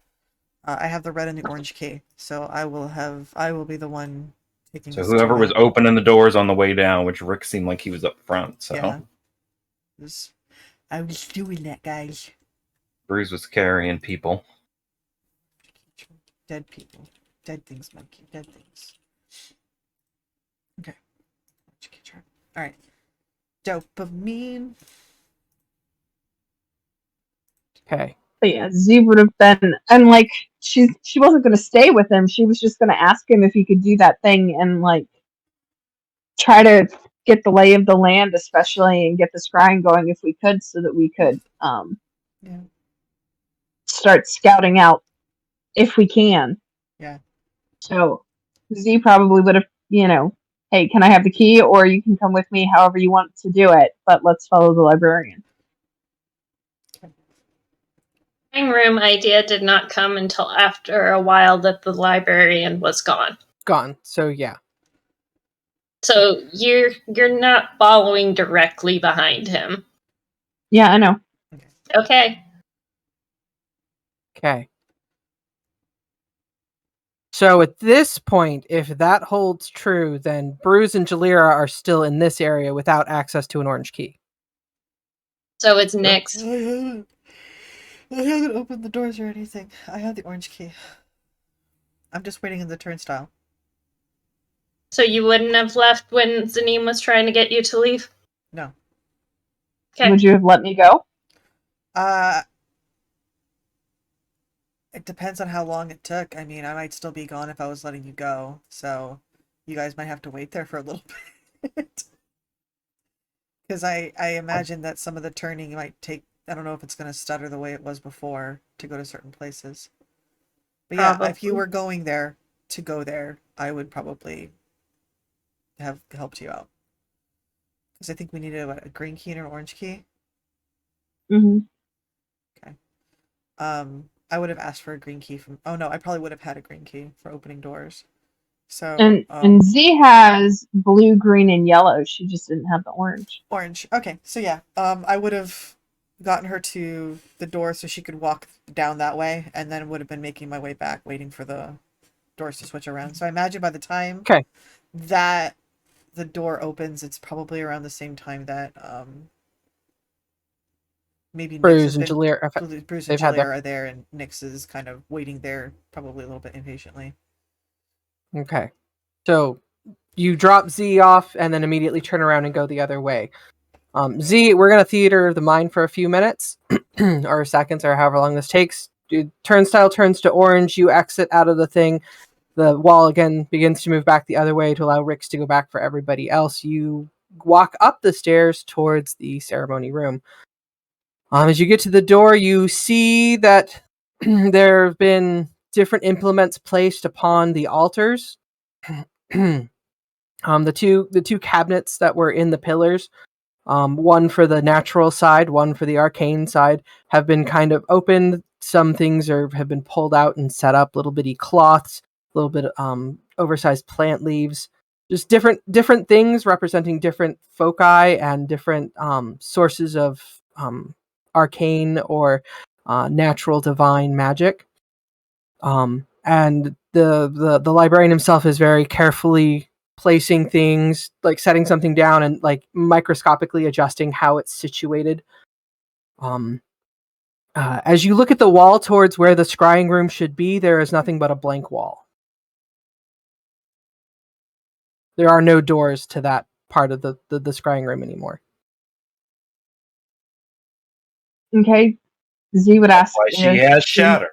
I have the red and the orange key, so I will be the one taking. So whoever was opening the doors on the way down, which Rick seemed like he was up front. So yeah. I was doing that, guys. Bruce was carrying people. Dead people. Dead things, Mikey. Dead things. Okay. Alright. Dopamine. Okay. But yeah, Z would have been, and like, she wasn't going to stay with him. She was just going to ask him if he could do that thing and like try to get the lay of the land, especially, and get the scrying going if we could, so that we could Yeah. start scouting out if we can. Yeah. So Z probably would have, hey, can I have the key, or you can come with me, however you want to do it, but let's follow the librarian. Room idea did not come until after a while that the librarian was gone. Gone. So yeah. So you're not following directly behind him. Yeah, I know. Okay. Okay. So at this point, if that holds true, then Bruce and Jalira are still in this area without access to an orange key. So it's Nyx. I haven't opened the doors or anything. I have the orange key. I'm just waiting in the turnstile. So you wouldn't have left when Zanim was trying to get you to leave? No. Okay. Would you have let me go? It depends on how long it took. I mean, I might still be gone if I was letting you go. So you guys might have to wait there for a little bit. Because I imagine that some of the turning might take, I don't know if it's going to stutter the way it was before to go to certain places. But yeah, if you were going there to go there, I would probably have helped you out. Because I think we needed a green key and an orange key. Mm-hmm. Okay. I would have asked for a green key from... Oh no, I probably would have had a green key for opening doors. So and Z has blue, green, and yellow. She just didn't have the orange. Orange. Okay, so yeah, I would have gotten her to the door so she could walk down that way, and then would have been making my way back, waiting for the doors to switch around. So I imagine by the time that the door opens, it's probably around the same time that maybe Bruce and Jalira are there, and Nyx is kind of waiting there, probably a little bit impatiently. Okay. So you drop Z off and then immediately turn around and go the other way. Z, we're going to theater the mind for a few minutes or seconds or however long this takes. Turnstile turns to orange. You exit out of the thing. The wall again begins to move back the other way to allow Rix to go back for everybody else. You walk up the stairs towards the ceremony room. As you get to the door, you see that there have been different implements placed upon the altars. The two cabinets that were in the pillars, one for the natural side, one for the arcane side, have been kind of opened. Some things have been pulled out and set up, little bitty cloths, a little bit oversized plant leaves, just different things representing different foci and different sources of arcane or natural divine magic. And the librarian himself is very carefully placing things, like setting something down and like microscopically adjusting how it's situated. As you look at the wall towards where the scrying room should be, there is nothing but a blank wall. There are no doors to that part of the scrying room anymore. Okay. Z would ask. Why she has shatter.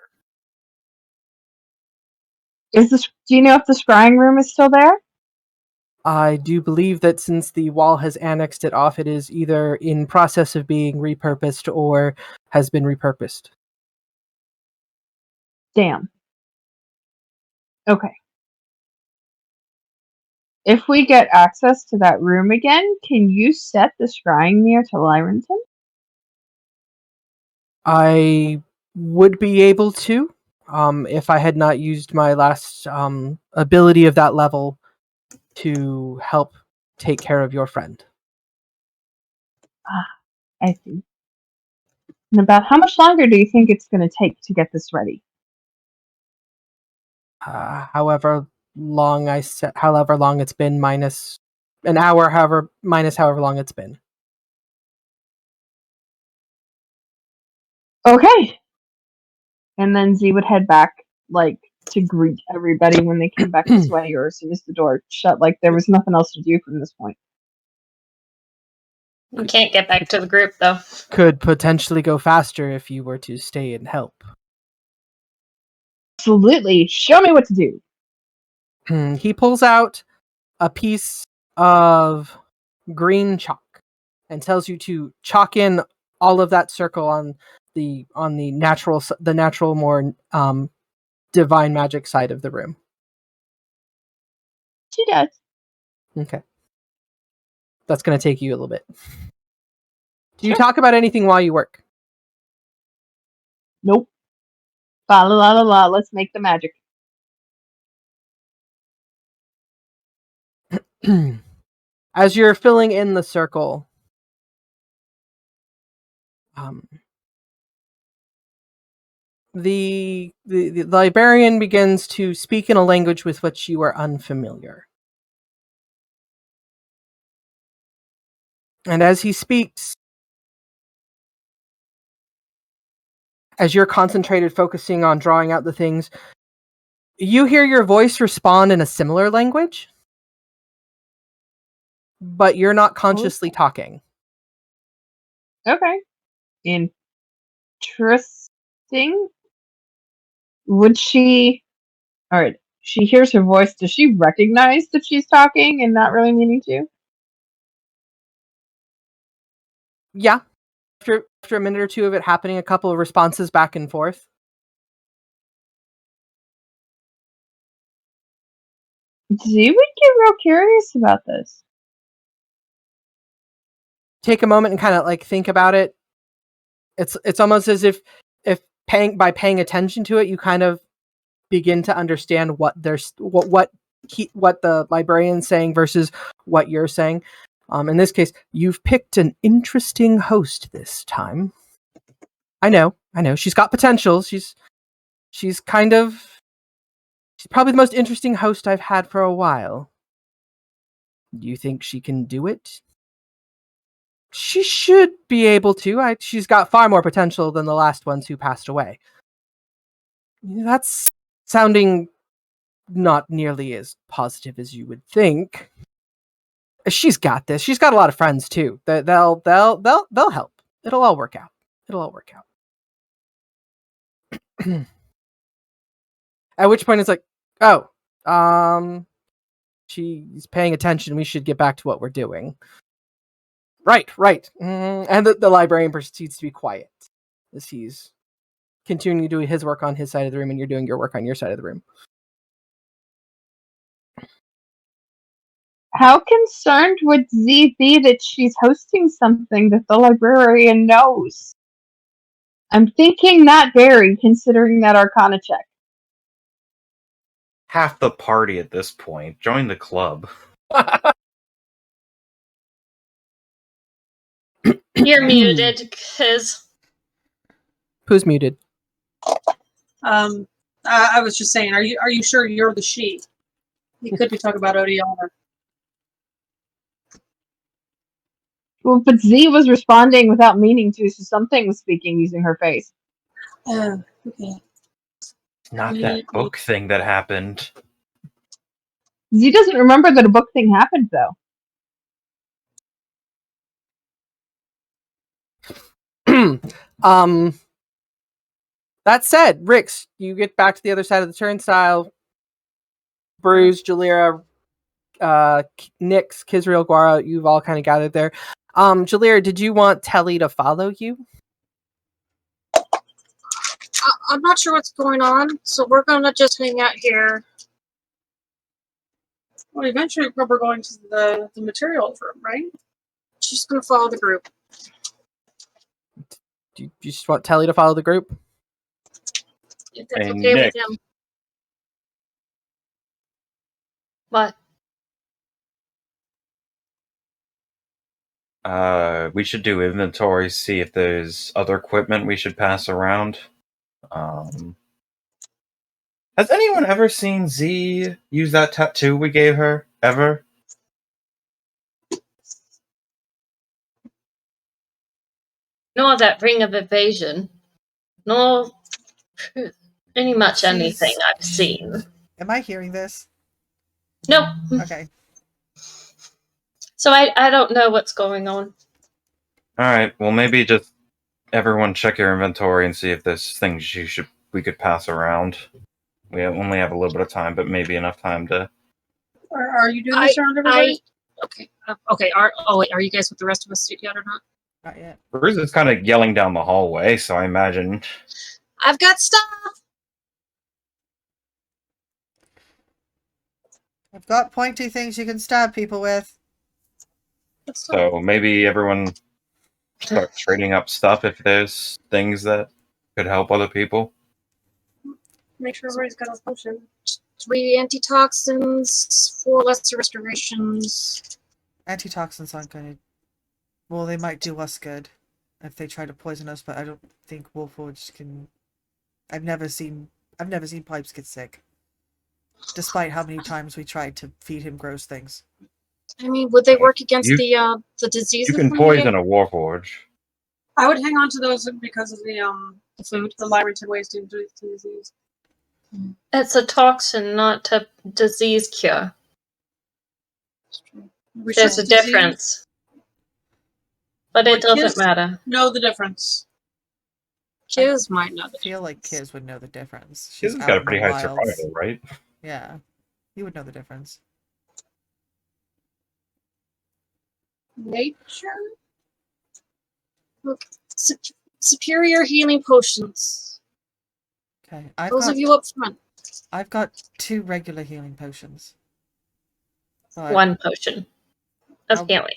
Do you know if the scrying room is still there? I do believe that since the wall has annexed it off, it is either in process of being repurposed or has been repurposed. Damn. Okay. If we get access to that room again, can you set the scrying mirror to Lyrenton? I would be able to, if I had not used my last ability of that level to help take care of your friend. I see. And about how much longer do you think it's going to take to get this ready? However long it's been, minus an hour, minus however long it's been. Okay. And then Z would head back, like, to greet everybody when they came back this way, or as soon as the door shut, like there was nothing else to do from this point. You can't get back to the group, though. Could potentially go faster if you were to stay and help. Absolutely. Show me what to do. He pulls out a piece of green chalk and tells you to chalk in all of that circle on the natural more divine magic side of the room. She does. Okay. That's going to take you a little bit. Do you Sure. talk about anything while you work? Nope. La la la la la. Let's make the magic. As you're filling in the circle, the librarian begins to speak in a language with which you are unfamiliar. And as he speaks, as you're concentrated, focusing on drawing out the things, you hear your voice respond in a similar language, but you're not consciously talking. Okay. Interesting. Would she... Alright. She hears her voice. Does she recognize that she's talking and not really meaning to? Yeah. After a minute or two of it happening, a couple of responses back and forth. Z would get real curious about this. Take a moment and kind of like think about it. It's almost as if paying attention to it, you kind of begin to understand what the librarian's saying versus what you're saying. In this case, you've picked an interesting host this time. I know. She's got potential. She's probably the most interesting host I've had for a while. Do you think she can do it? She should be able to. She's got far more potential than the last ones who passed away. That's sounding not nearly as positive as you would think. She's got this. She's got a lot of friends too. They'll help. It'll all work out. At which point it's like, oh, she's paying attention. We should get back to what we're doing. Right. And the librarian proceeds to be quiet as he's continuing to do his work on his side of the room and you're doing your work on your side of the room. How concerned would Z be that she's hosting something that the librarian knows? I'm thinking not very, considering that Arcana check. Half the party at this point. Join the club. You're muted, Kiz. Who's muted? I was just saying, are you sure you're the she? You could be talking about Odiana. Well, but Z was responding without meaning to, so something was speaking using her face. Oh, okay. Not that book thing that happened. Z doesn't remember that a book thing happened, though. That said, Rix, you get back to the other side of the turnstile. Bruce, Jalira, Nyx, Kizriel, Guara, you've all kind of gathered there. Jalira, did you want Telly to follow you? I'm not sure what's going on, so we're gonna just hang out here. Well, eventually we're going to the materials room, right? She's gonna follow the group. Do you just want Telly to follow the group? If that's And okay Nick. with him. What? We should do inventory, see if there's other equipment we should pass around. Has anyone ever seen Z use that tattoo we gave her? Ever? Nor that ring of evasion. Nor any much anything I've seen. Am I hearing this? No. Okay. So I don't know what's going on. Alright, well maybe just everyone check your inventory and see if there's things we could pass around. We only have a little bit of time, but maybe enough time to. Are you doing this around everybody? Okay. Wait, are you guys with the rest of us yet or not? Not yet. Bruce is kind of yelling down the hallway, so I imagine. I've got stuff. I've got pointy things you can stab people with. So maybe everyone start trading up stuff if there's things that could help other people. Make sure everybody's got a potion. 3 antitoxins, 4 lesser restorations. Antitoxins aren't going to... Well, they might do us good if they try to poison us, but I don't think Wolfforge can... I've never seen Pipes get sick. Despite how many times we tried to feed him gross things. I mean, would they work against the diseases? You can poison a Warforge. I would hang on to those because of the food, the Lyrington waste to disease. It's a toxin, not a disease cure. There's a difference. But it doesn't matter. Know the difference. Kiz might know. I feel like Kiz would know the difference. Kiz has got a pretty high survival, right? Yeah. He would know the difference. Nature? Look, superior healing potions. Okay. Those of you up front. I've got 2 regular healing potions. But 1 potion of healing.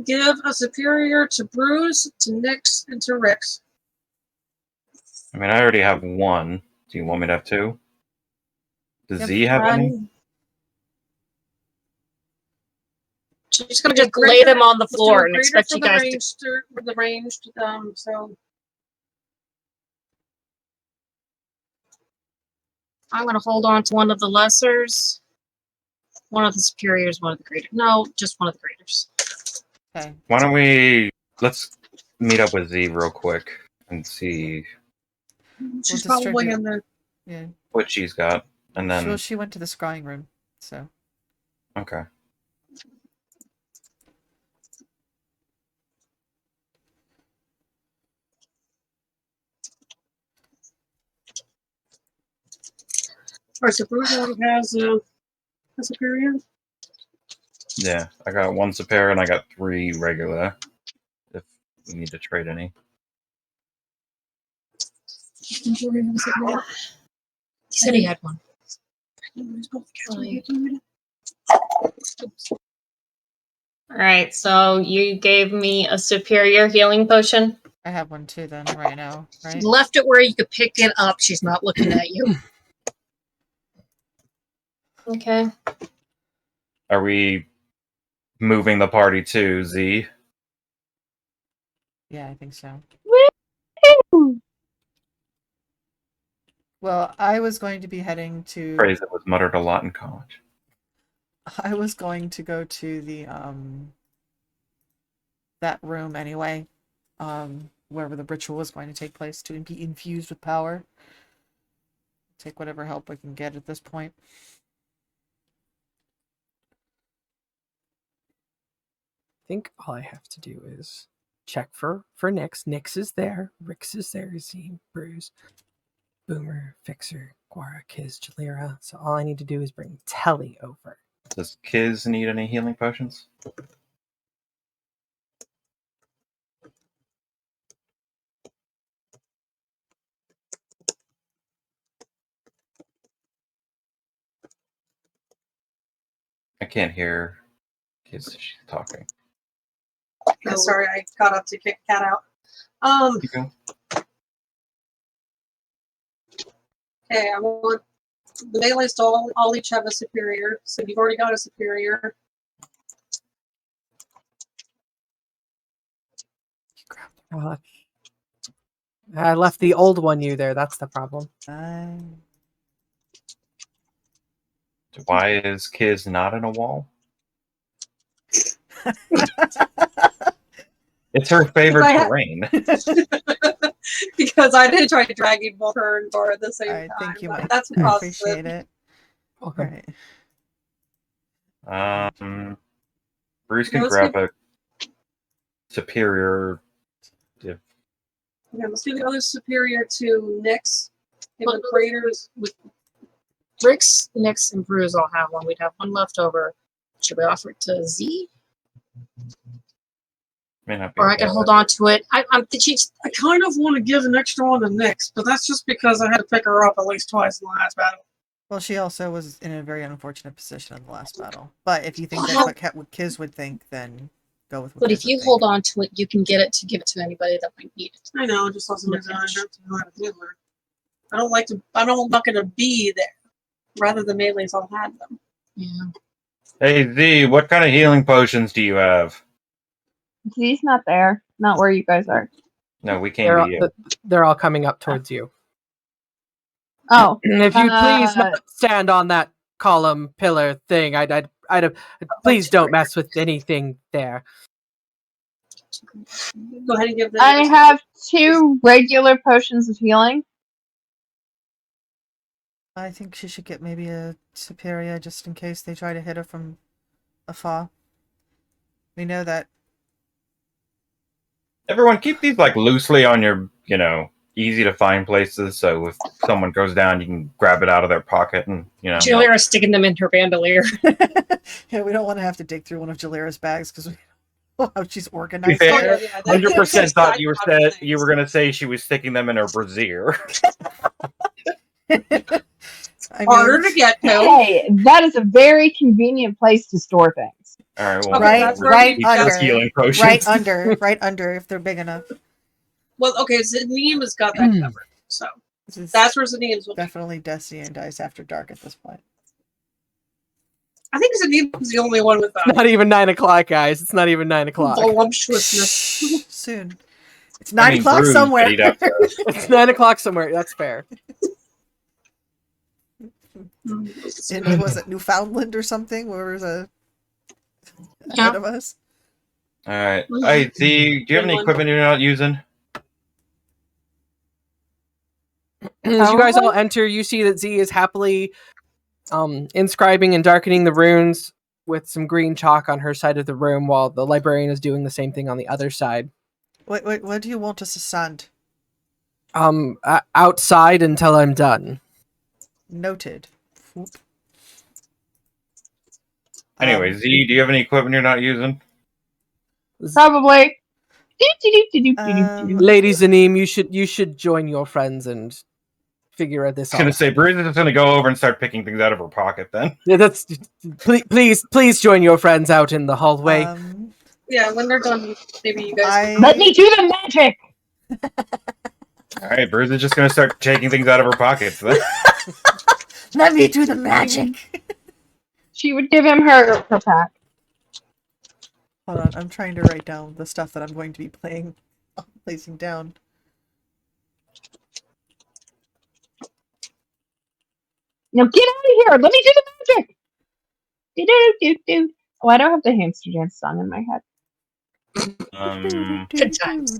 Give a superior to Bruce, to Nyx, and to Rix. I mean, I already have 1. Do you want me to have 2? Does Z have any? She's gonna just lay them on the floor and expect you guys to the ranged. So I'm gonna hold on to one of the lessers, one of the superiors, one of the greaters. No, just one of the greaters. Okay. Why don't let's meet up with Z real quick and see. She's probably in there. Yeah. What she's got, and then. Sure, she went to the scrying room, so. Okay. Alright, so Bruce already has a superior? Yeah, I got 1 superior and I got 3 regular. If we need to trade any. He said he had 1. Alright, so you gave me a superior healing potion? I have 1 too then, right now, right? She left it where you could pick it up. She's not looking at you. Okay. Are we moving the party to Z? Yeah, I think so. Woo! Well, I was going to be heading to... Phrase that was muttered a lot in college. I was going to go to the, that room anyway, wherever the ritual was going to take place, to be infused with power. Take whatever help I can get at this point. I think all I have to do is check for Nyx. Nyx is there. Rix is there. Z, Bruce, Boomer, Fixer, Guara, Kiz, Jalira. So all I need to do is bring Telly over. Does Kiz need any healing potions? I can't hear Kiz. She's talking. Yeah, sorry, I got up to kick Cat out. Okay, I want the melees to all each have a superior. So you've already got a superior. I left the old one you there. That's the problem. Why is Kiz not in a wall? It's her favorite terrain. Because I did try dragging both her and Dora at the same time. Thank you, but Mike. That's I positive. appreciate it. Okay. Right. Bruce can grab a superior. Yeah, let's do the other superior to Nyx In the craters with Bricks, Nix, and Bruise all have one. We'd have one left over. Should we offer it to Z? May not be Or I can able hold to- on to it. I'm I kind of want to give an extra one to Nyx, but that's just because I had to pick her up at least twice in the last battle. Well, she also was in a very unfortunate position in the last battle. But if you think Well- that's what Kiz would think, then go with what But Kiz if you would hold think. on to it, you can get it to give it to anybody that might need it. I know, it just doesn't mean that I have to know how to deal with her. I don't like to. I'm not going to be there. Rather, the melees all had them. Yeah. Hey Z, what kind of healing potions do you have? Z's not there. Not where you guys are. No, we came They're to all, you. they're all coming up towards you. Oh, If you please Uh, not stand on that column pillar thing, please don't mess with anything there. Go ahead and give them. I have 2 regular potions of healing. I think she should get maybe a superior just in case they try to hit her from afar. We know that. Everyone, keep these like loosely on your, easy to find places. So if someone goes down, you can grab it out of their pocket and Julia is sticking them in her bandolier. Yeah, we don't want to have to dig through one of Jalera's bags because we know how she's To be organized. fair, that- 100% thought you that's were gonna say she was sticking them in her brassiere. I harder mean, to get to. Hey, that is a very convenient place to store things. All right, well, Okay, right, that's where right we- keep those under, healing potions. right under if they're big enough. Well, okay, Zaneem has got that covered. So This is that's where Zaneem's will be. definitely Destiny and Dice After Dark at this point. I think Zaneem's the only one with It's not even 9 o'clock, guys. It's not even 9 o'clock. voluptuousness. Soon. It's 9 o'clock Bruce, somewhere. but he'd have to- It's 9 o'clock somewhere. That's fair. In, was it Newfoundland or something? Where was a Yeah. ahead of us? All right. Hey, Z, do you have any equipment you're not using? As you guys all enter, you see that Z is happily inscribing and darkening the runes with some green chalk on her side of the room, while the librarian is doing the same thing on the other side. Wait, where do you want us to stand? Outside until I'm done. Noted. Whoop. Anyway, Z, do you have any equipment you're not using? Probably. Lady Zaneem, you should join your friends and figure this I was gonna out. say, Bruce is just gonna go over and start picking things out of her pocket. Then Yeah, that's please join your friends out in the hallway. Yeah, when they're done, maybe you guys. Let me do the magic! all right, Bruce is just gonna start taking things out of her pockets. Then Let me do the magic. She would give him her pack. Hold on, I'm trying to write down the stuff that I'm going to be placing down. Now get out of here! Let me do the magic! Do-do-do-do. Oh, I don't have the hamster dance song in my head. Good times.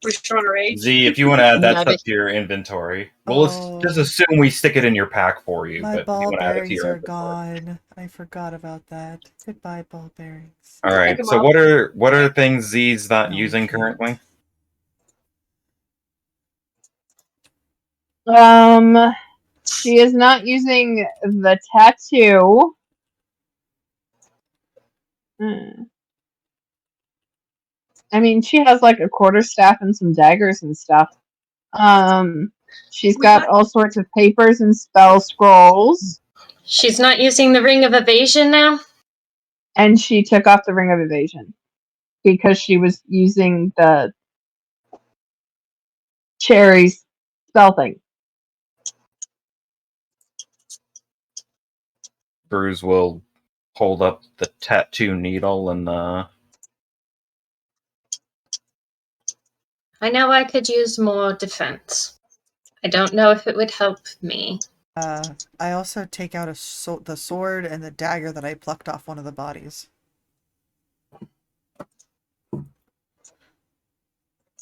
Restore her age. Z, if you want to add that Not stuff it. to your inventory, well, Oh. let's just assume we stick it in your pack for you. My but if you ball want to add it to bearings your are inventory. gone. I forgot about that. Goodbye, ball bearings. All right. Pick 'em So up. what are things Z's not No, using we can't. currently? She is not using the tattoo. I mean, she has like a quarterstaff and some daggers and stuff. She's got all sorts of papers and spell scrolls. She's not using the Ring of Evasion now? And she took off the Ring of Evasion because she was using the Cherry's spell thing. Bruce will hold up the tattoo needle and I know I could use more defense. I don't know if it would help me. I also take out the sword and the dagger that I plucked off one of the bodies.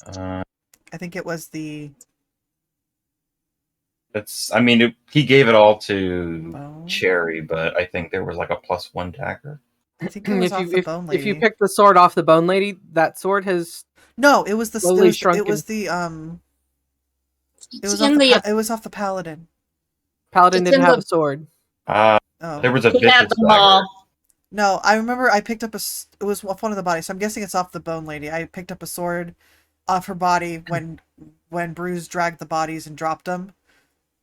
I think it was the. It's. I mean, he gave it all to Bone? Cherry, but I think there was like a +1 dagger. I think it was off the bone lady. If you pick the sword off the bone lady, that sword has No, it was the slowly it shrunken. was the It was in the. it was off the paladin. Paladin It's didn't in have the- a sword. Oh. There was a He had vicious them dagger. all. No, I remember I picked up it was off one of the bodies, so I'm guessing it's off the bone lady. I picked up a sword off her body when Bruce dragged the bodies and dropped them.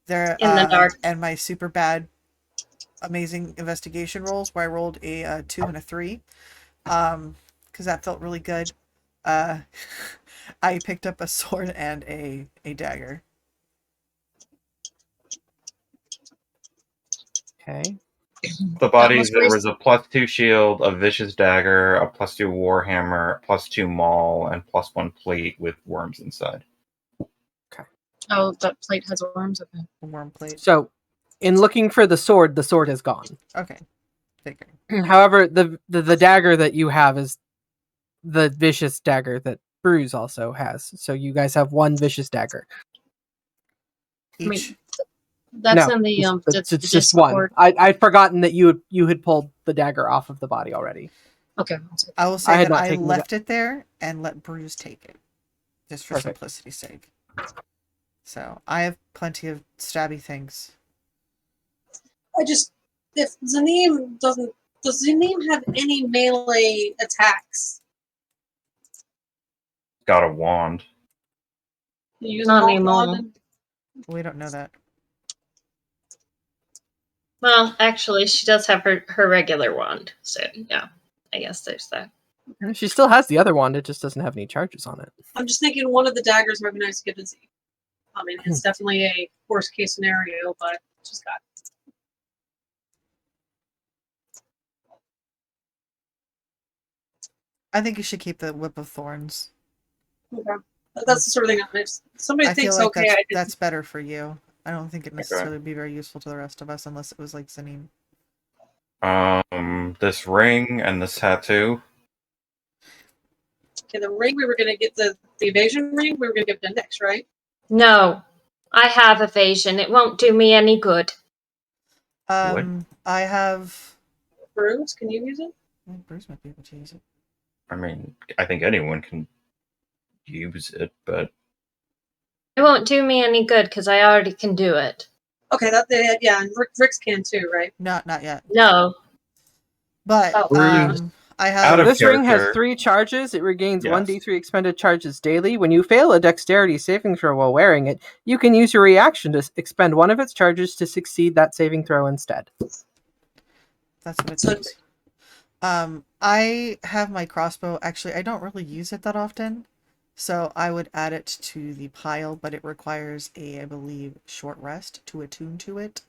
There In the dark. and my super bad amazing investigation rolls where I rolled a 2 and a 3. Cuz that felt really good. I picked up a sword and a dagger. Okay. The bodies, must there raise- was a +2 shield, a vicious dagger, a +2 warhammer, +2 maul, and +1 plate with worms inside. Oh, that plate has worms. Okay. A worm plate. So, in looking for the sword is gone. Okay. Figuring. However, the dagger that you have is the vicious dagger that Bruce also has. So you guys have one vicious dagger. Each. mean, That's No, in the it's just Discord. one. I'd forgotten that you had pulled the dagger off of the body already. Okay. I will I say had that not I taken the left it there and let Bruce take it. Just for Perfect. simplicity's sake. So, I have plenty of stabby things. I just if Zanim doesn't does Zanim have any melee attacks? Got a wand. Can you use Not a anymore. wand? We don't know that. Well, actually, she does have her regular wand. So, yeah. I guess there's that. She still has the other wand. It just doesn't have any charges on it. I'm just thinking one of the daggers might be nice to get to Z. I mean, it's definitely a worst case scenario, but just got. I think you should keep the Whip of Thorns. Okay. That's the sort of thing. If somebody I feel thinks like okay, that's better for you. I don't think it necessarily would be very useful to the rest of us unless it was like Zanim. This ring and this tattoo. okay, the ring we were gonna get the evasion ring. We were gonna give to Nyx, right? No. I have evasion. It won't do me any good. I have. Bruce, can you use it? Bruce might be able to use it. I mean, I think anyone can use it, but It won't do me any good because I already can do it. Okay, that yeah, and Rick's can too, right? Not yet. No. But Oh. I Out have. of This ring has character. 3 charges. It regains Yes. 1d3 expended charges daily. When you fail a dexterity saving throw while wearing it, you can use your reaction to expend one of its charges to succeed that saving throw instead. That's what it So says. I have my crossbow. Actually, I don't really use it that often, so I would add it to the pile. But it requires I believe, short rest to attune to it.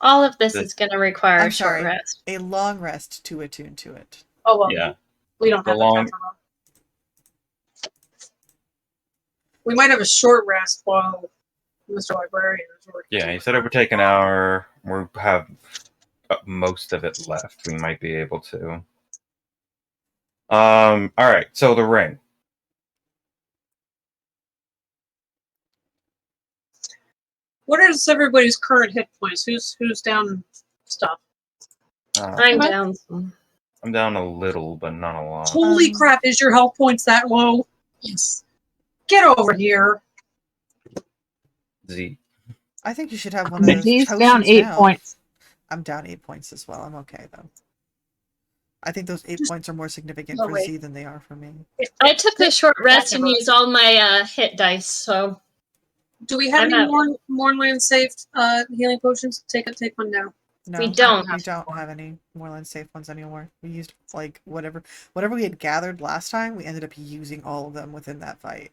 All of this is going to require I'm a short sorry. rest. A long rest to attune to it. oh well, yeah. we don't have The the long- time for that. We might have a short rest while Mr. Librarian is working. Yeah, he said it would take an hour. We have most of it left. We might be able to. All right. So the ring. What is everybody's current hit points? Who's down stuff? I'm What? down. I'm down a little, but not a lot. Holy crap! Is your health points that low? Yes. Get over here! Z. I think you should have one of those. He's potions down 8 now. points. I'm down 8 points as well. I'm okay though. I think those 8 points are more significant Oh, for wait. Z than they are for me. I took a short rest and never- used all my hit dice, so Do we have I'm any out. more Mornland safe healing potions? Take one now. No, We don't. We don't have any Moreland safe ones anymore. We used like whatever we had gathered last time. We ended up using all of them within that fight.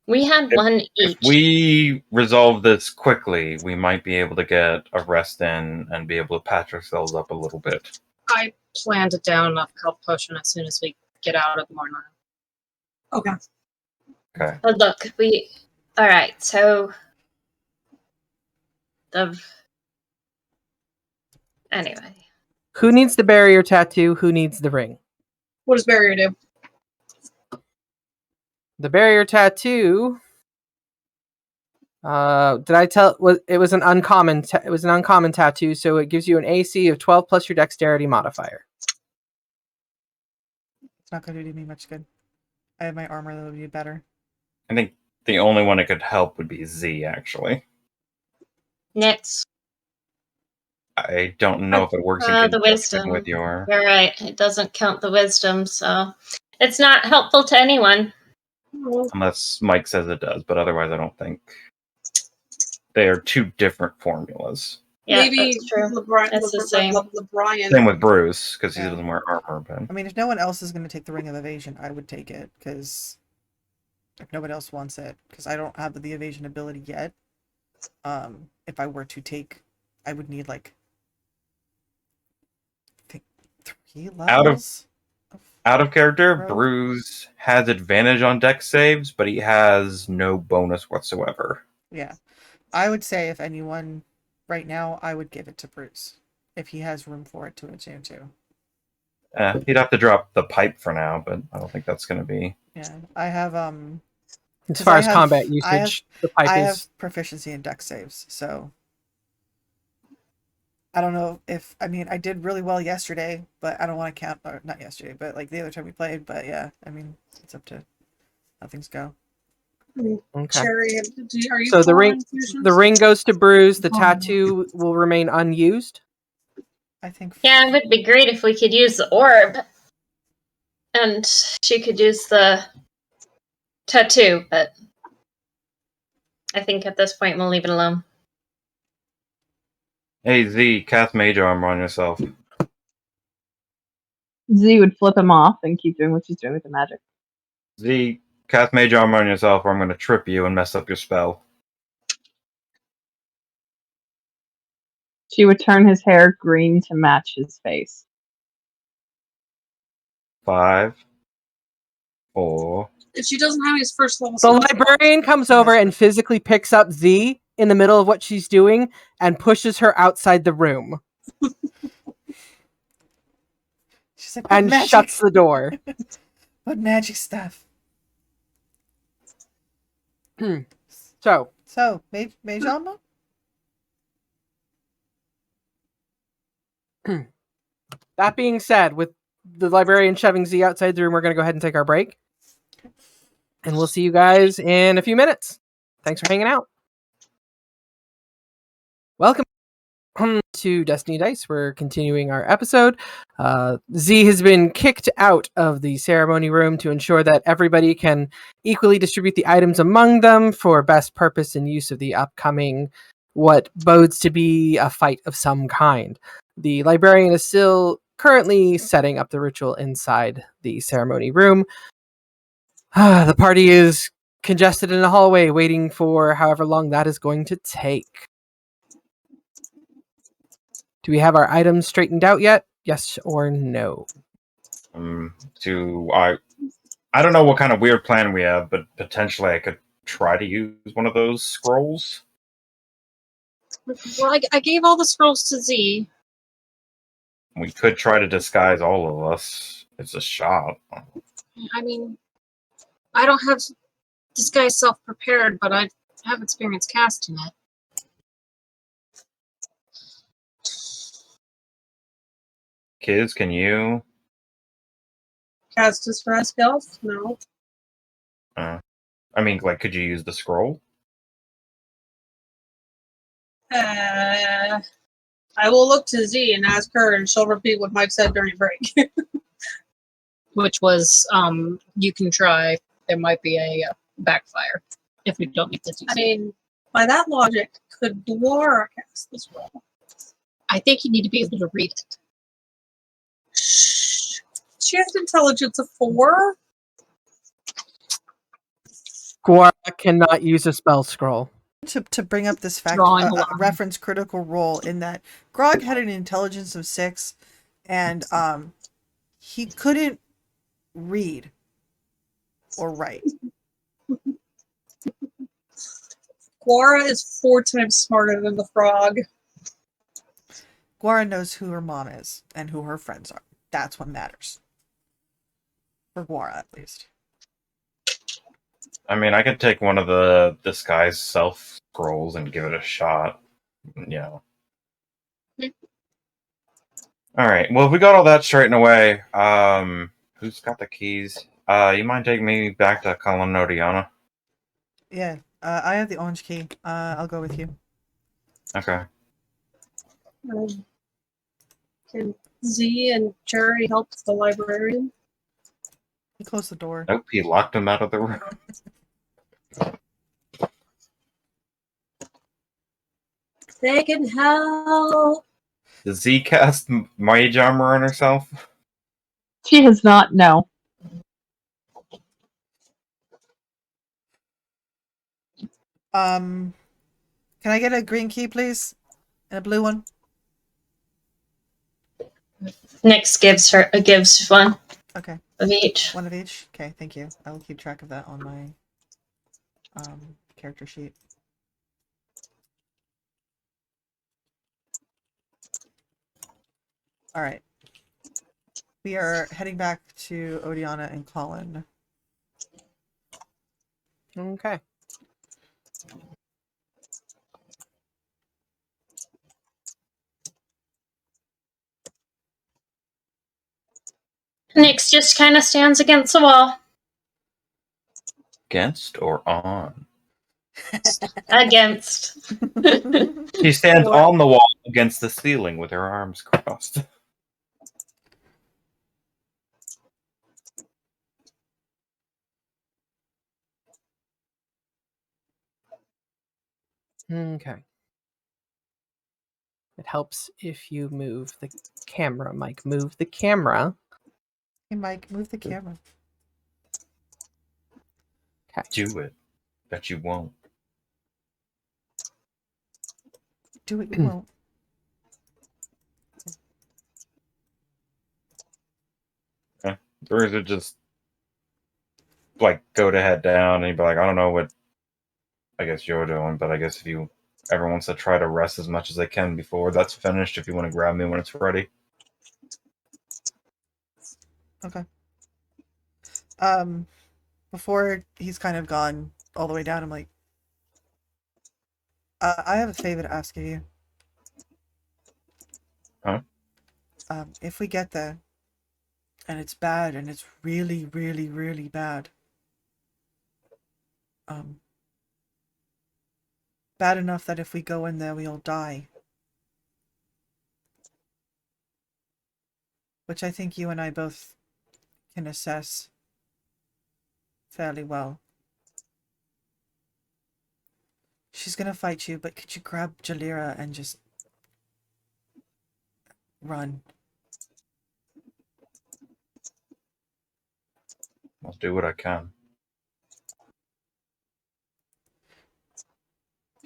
we had one If each. we resolve this quickly, we might be able to get a rest in and be able to patch ourselves up a little bit. I plan to down a health potion as soon as we get out of the morning. Okay. Okay. Oh, look, all right. So anyway, Who needs the barrier tattoo? Who needs the ring? What does barrier do? The barrier tattoo. Did I tell? It was an uncommon. It was an uncommon tattoo, so it gives you an AC of 12 plus your dexterity modifier. It's not going to do me much good. I have my armor that would be better. I think The only one it could help would be Z, actually. Next. I don't know if it works in The conjunction wisdom. with your... You're right. It doesn't count the wisdom, so it's not helpful to anyone. Unless Mike says it does, but otherwise I don't think. They are two different formulas. Yeah, Maybe that's true. LeBron, It's the same. LeBron. Same with Bruce, because he Yeah. doesn't wear armor, but... I mean, if no one else is going to take the Ring of Evasion, I would take it, because if nobody else wants it, because I don't have the evasion ability yet. If I were to take, I would need, like, I think 3 levels? Out of character, Growth? Bruce has advantage on dex saves, but he has no bonus whatsoever. Yeah. I would say if anyone, right now, I would give it to Bruce. If he has room for it to attune to. He'd have to drop the pipe for now, but I don't think that's going to be... Yeah. I have, As 'cause far I as have- combat I have- usage, the pipe I is. have proficiency in dex saves, so I don't know if I mean I did really well yesterday, but I don't want to count or not yesterday, but like the other time we played. But yeah, I mean it's up to how things go. Okay. Cherry, are you So the full ring, on infusions? the ring goes to Bruce. The Oh. tattoo will remain unused. I think. Yeah, it would be great if we could use the orb. And she could use the tattoo, but I think at this point we'll leave it alone. Hey, Z, cast Mage Armor on yourself. Z would flip him off and keep doing what she's doing with the magic. Z, cast Mage Armor on yourself, or I'm going to trip you and mess up your spell. She would turn his hair green to match his face. 5, 4... If she doesn't have his first level The spell, librarian comes over and physically picks up Z in the middle of what she's doing and pushes her outside the room She's like, and magic? shuts the door. What magic stuff? So, So mage armor? that being said, with the librarian shoving Z outside the room, we're going to go ahead and take our break. And we'll see you guys in a few minutes. Thanks for hanging out. Welcome to Destiny Dice. We're continuing our episode. Z has been kicked out of the ceremony room to ensure that everybody can equally distribute the items among them for best purpose and use of the upcoming, what bodes to be a fight of some kind. The librarian is still currently setting up the ritual inside the ceremony room. The party is congested in the hallway, waiting for however long that is going to take. Do we have our items straightened out yet? Yes or no? I don't know what kind of weird plan we have, but potentially I could try to use one of those scrolls. Well, I gave all the scrolls to Z. We could try to disguise all of us. It's a shot. I mean, I don't have disguise self-prepared, but I have experience casting it. Kids, can you? cast distress spells? No. I mean, like, could you use the scroll? I will look to Z and ask her, and she'll repeat what Mike said during break. Which was, you can try. There might be a backfire if we don't get this. I mean, by that logic, could Laura cast this spell? I think you need to be able to read it. She has intelligence of 4. Guara cannot use a spell scroll. To bring up this fact, Drawing a line. reference Critical Role in that Grog had an intelligence of 6, and he couldn't read or write. Guara is 4 times smarter than the frog. Guara knows who her mom is and who her friends are. That's what matters. For Guara, at least. I mean, I could take one of the disguise self scrolls and give it a shot. You know. Alright, well, if we got all that straightened away, who's got the keys? You mind taking me back to Colonodiana? Yeah. I have the orange key. I'll go with you. Okay. Can Z and Jerry help the librarian? He closed the door. Nope, he locked him out of the room. They can help. Does Z cast Mage Armor on herself? She has not, no. Can I get a green key, please? And a blue one? Nyx gives one Okay. of each. One of each? Okay, thank you. I will keep track of that on my character sheet. Alright. We are heading back to Odiana and Colin. Okay. Nyx just kind of stands against the wall. Against or on? Against. She stands Or- on the wall against the ceiling with her arms crossed. Okay. It helps if you move the camera, Mike. Move the camera. Hey, Mike, move the camera. Okay. Do it. Bet you won't. Do it, you won't. Or is it just like go to head down and you'd be like, I don't know what I guess you're doing, but I guess if you everyone wants to try to rest as much as they can before that's finished, if you want to grab me when it's ready. Okay. Before he's kind of gone all the way down, I'm like, I have a favor to ask of you. Huh? If we get there, and it's bad, and it's really, really, really bad, bad enough that if we go in there, we'll die. Which I think you and I both can assess fairly well. She's gonna fight you, but could you grab Jalira and just run? I'll do what I can.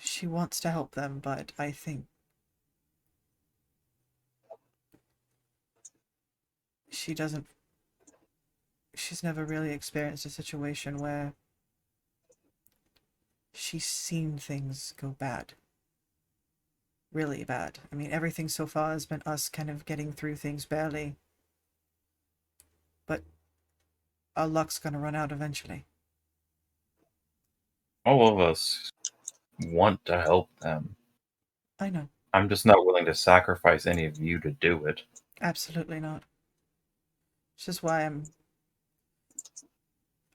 She wants to help them, but I think she doesn't. She's never really experienced a situation where she's seen things go bad. Really bad. I mean, everything so far has been us kind of getting through things barely. But our luck's gonna run out eventually. All of us want to help them. I know. I'm just not willing to sacrifice any of you to do it. Absolutely not. It's just why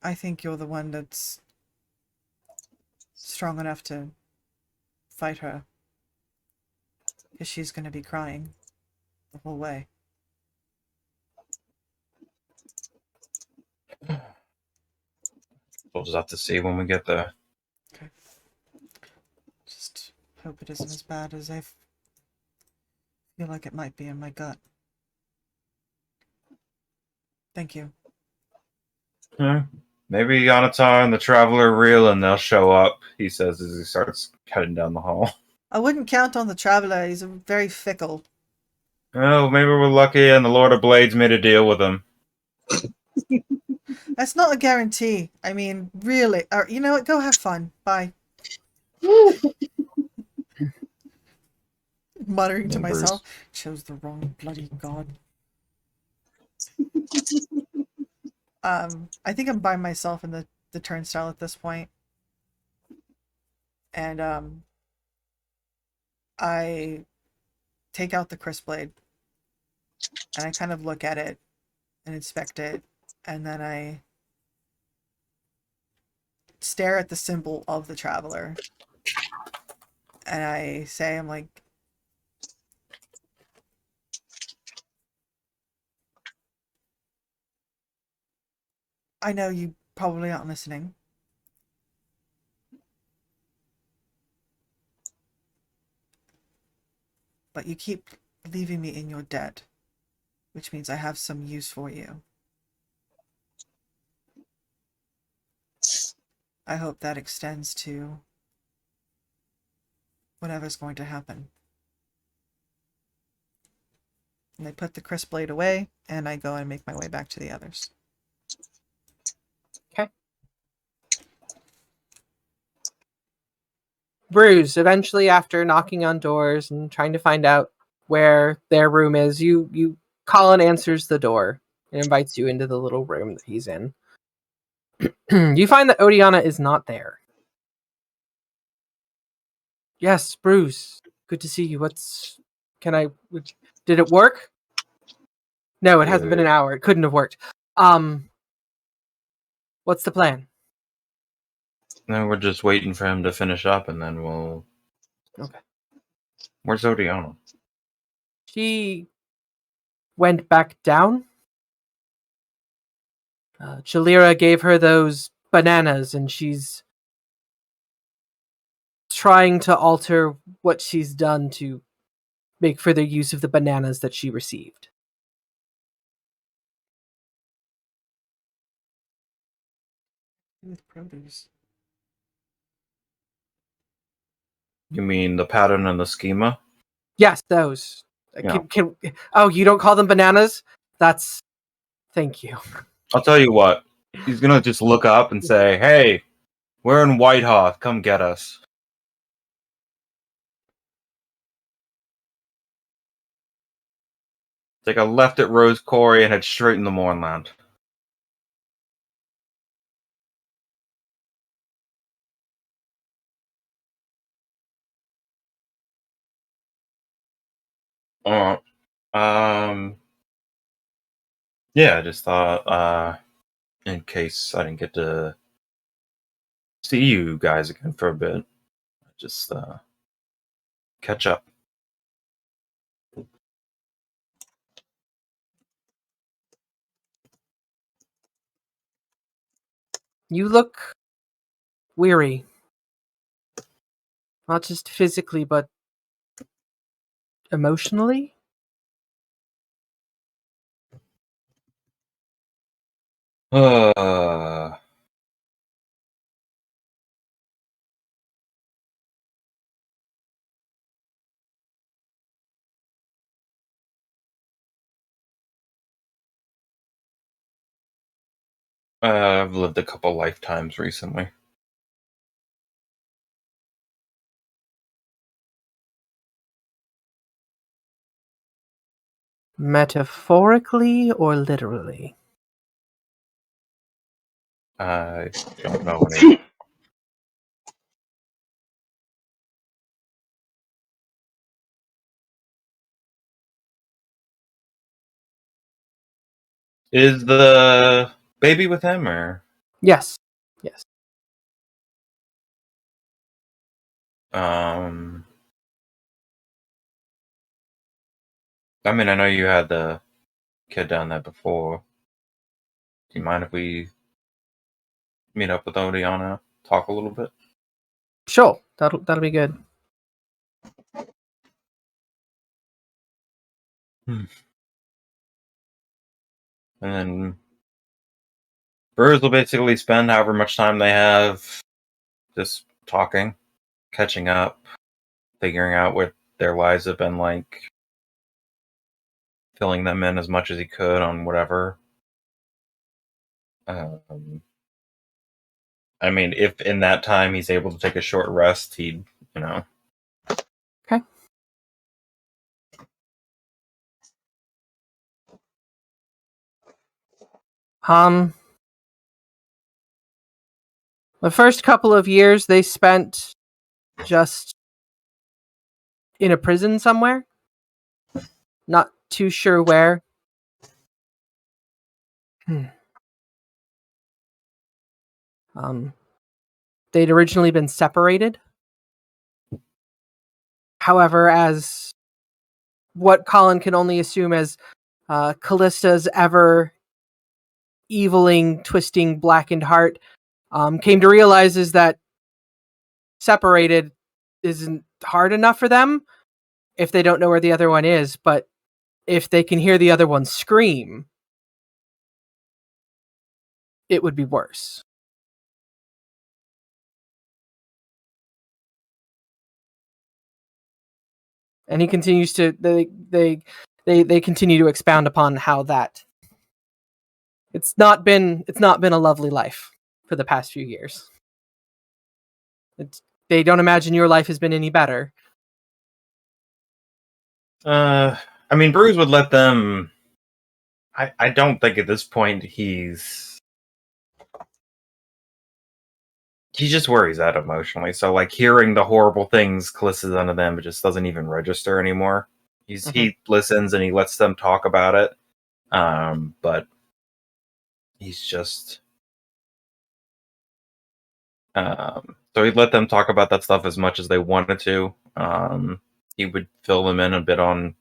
I think you're the one that's strong enough to fight her. Because she's gonna be crying the whole way. We'll just have to see when we get there. Okay. Just hope it isn't as bad as I feel like it might be in my gut. Thank you. Maybe Yanatar and the Traveler reel and they'll show up, he says as he starts heading down the hall. I wouldn't count on the Traveler. He's very fickle. Oh, maybe we're lucky and the Lord of Blades made a deal with him. That's not a guarantee. I mean, really. Or, you know what? Go have fun. Bye. Muttering to Numbers. myself. Chose the wrong bloody god. I think I'm by myself in the turnstile at this point. And I take out the crisp blade and I kind of look at it and inspect it, and then I stare at the symbol of the traveler. And I say, I'm like, I know you probably aren't listening. But you keep leaving me in your debt, which means I have some use for you. I hope that extends to whatever's going to happen. And I put the crisp blade away, and I go and make my way back to the others. Okay. Bruce, eventually after knocking on doors and trying to find out where their room is, you Colin answers the door and invites you into the little room that he's in. You find that Odiana is not there. Yes, Bruce. Good to see you. Did it work? No, it hasn't been an hour. It couldn't have worked. What's the plan? No, we're just waiting for him to finish up, and then we'll. Okay. Where's Odiana? She went back down. Chalira gave her those bananas, and she's trying to alter what she's done to make further use of the bananas that she received. With produce. You mean the pattern and the schema? Yes, those. Yeah. Oh, you don't call them bananas? Thank you. I'll tell you what. He's gonna just look up and say, "Hey, we're in Whitehawk. Come get us." Take a left at Rose Quarry and head straight into Mournland. Uh, yeah, I just thought, in case I didn't get to see you guys again for a bit, just catch up. You look weary. Not just physically, but emotionally? I've lived a couple lifetimes recently. Metaphorically or literally? I don't know any. Is the baby with him, or? Yes. Yes. I mean, I know you had the kid down there before. Do you mind if we meet up with Odiana, talk a little bit? Sure. That'll be good. And then Brewers will basically spend however much time they have just talking, catching up, figuring out what their lives have been like, filling them in as much as he could on whatever. I mean, if in that time he's able to take a short rest, he'd, Okay. The first couple of years they spent just in a prison somewhere. Not too sure where. they'd originally been separated. However, as what Colin can only assume as Callista's ever eviling, twisting, blackened heart came to realize is that separated isn't hard enough for them if they don't know where the other one is, but if they can hear the other one scream, it would be worse. And he continues to they continue to expound upon how that it's not been a lovely life for the past few years. They don't imagine your life has been any better. I mean, Bruce would let them. I don't think at this point he just worries that emotionally. So, like, hearing the horrible things Callista's done to them, it just doesn't even register anymore. He listens and he lets them talk about it, but he's just. So he'd let them talk about that stuff as much as they wanted to. He would fill them in a bit on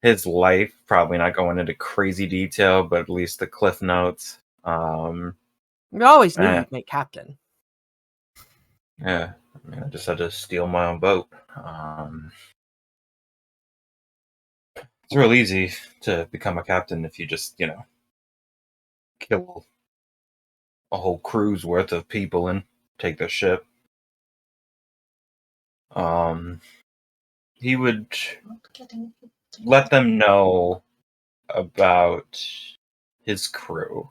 his life, probably not going into crazy detail, but at least the cliff notes. We always knew you'd make captain. Yeah, I mean, I just had to steal my own boat. It's real easy to become a captain if you just, kill a whole crew's worth of people and take their ship. He would let them know about his crew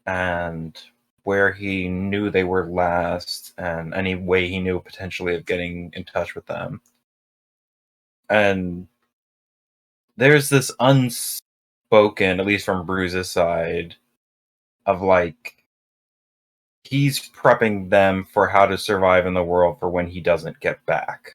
and where he knew they were last and any way he knew potentially of getting in touch with them. And there's this unspoken, at least from Bruce's side, of like he's prepping them for how to survive in the world for when he doesn't get back.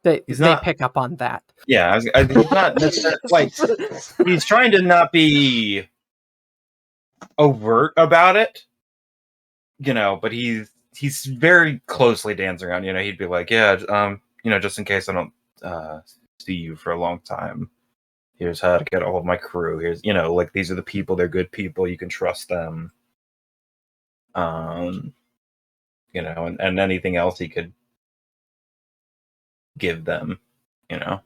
They not- pick up on that. Yeah, he's not necessarily like he's trying to not be overt about it, but he's very closely dancing around. He'd be like, yeah, just in case I don't see you for a long time, here's how to get a hold of my crew. Here's, like, these are the people. They're good people. You can trust them. And anything else he could give them, Okay.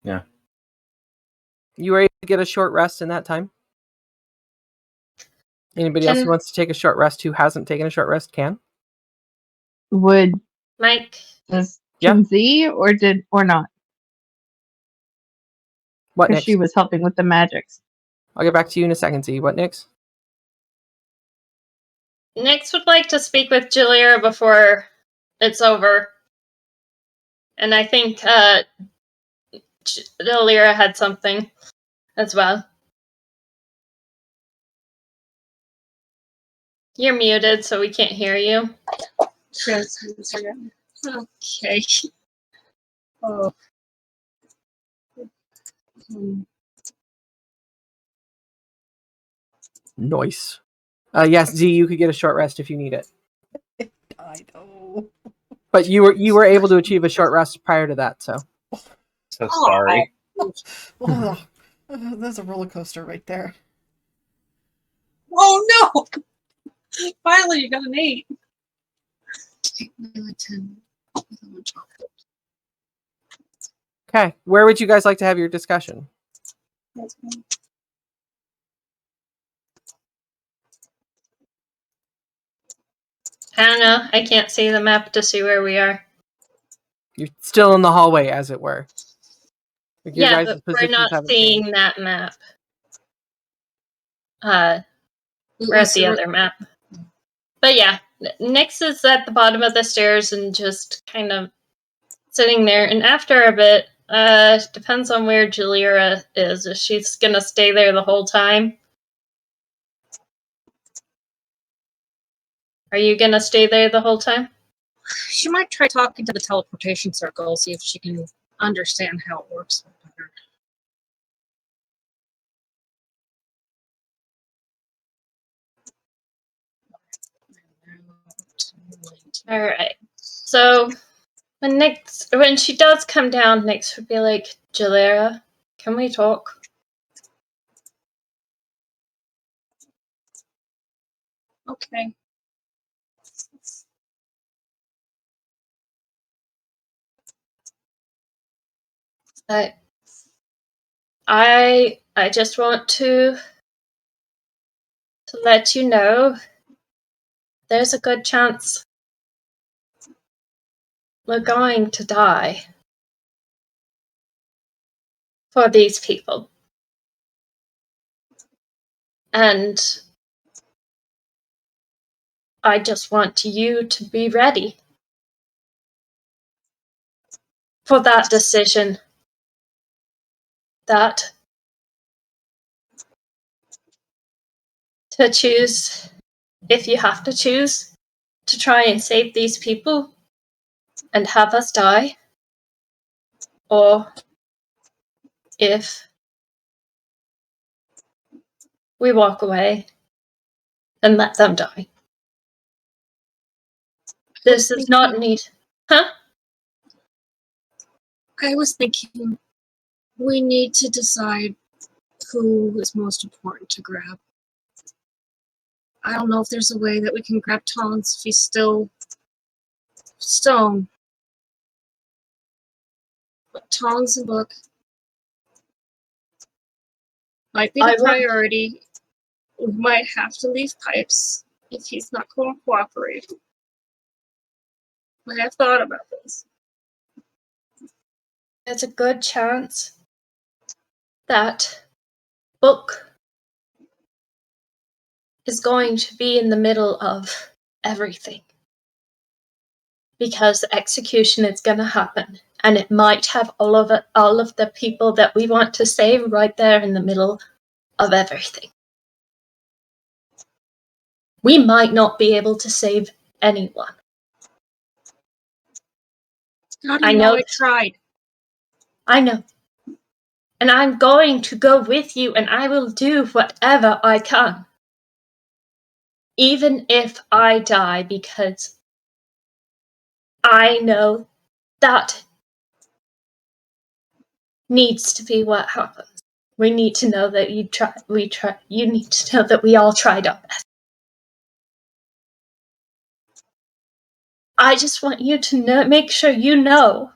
Yeah. You were able to get a short rest in that time? Anybody else who wants to take a short rest who hasn't taken a short rest can? Would Mike. does Yeah. Kim Z or not? What Because next? she was helping with the magics. I'll get back to you in a second, Z. What next? Nyx would like to speak with Julia before it's over. And I think Julia had something as well. You're muted, so we can't hear you. Yes. Okay. Oh. Nice. Yes, Z, you could get a short rest if you need it. I know. But you were able to achieve a short rest prior to that, so. So sorry. Oh, there's a roller coaster right there. Oh no! Finally, you got an 8. Okay, where would you guys like to have your discussion? I don't know. I can't see the map to see where we are. You're still in the hallway, as it were. Like, your Yeah, guys' but we're positions not haven't seeing changed. that map. We're at the other map. But yeah, Nyx is at the bottom of the stairs and just kind of sitting there. And after a bit, depends on where Jalira is. If she's gonna stay there the whole time. Are you gonna stay there the whole time? She might try talking to the teleportation circle, see if she can understand how it works better. Alright. So when she does come down, Nyx would be like, Jalira, can we talk? Okay. I just want to let you know there's a good chance we're going to die for these people. And I just want you to be ready for that decision. That to choose, if you have to choose, to try and save these people and have us die, or if we walk away and let them die. This is not need. Huh? I was thinking we need to decide who is most important to grab. I don't know if there's a way that we can grab Tongs if he's still stone. But Tongs and Book might be the priority. We might have to leave Pipes if he's not going to cooperate. I have thought about this. There's a good chance that Book is going to be in the middle of everything. Because execution is going to happen. And it might have all of the people that we want to save right there in the middle of everything. We might not be able to save anyone. How do you know I tried? I know. And I'm going to go with you and I will do whatever I can. Even if I die, because I know that needs to be what happens. We need to know that you need to know that we all tried our best. I just want you to know, make sure you know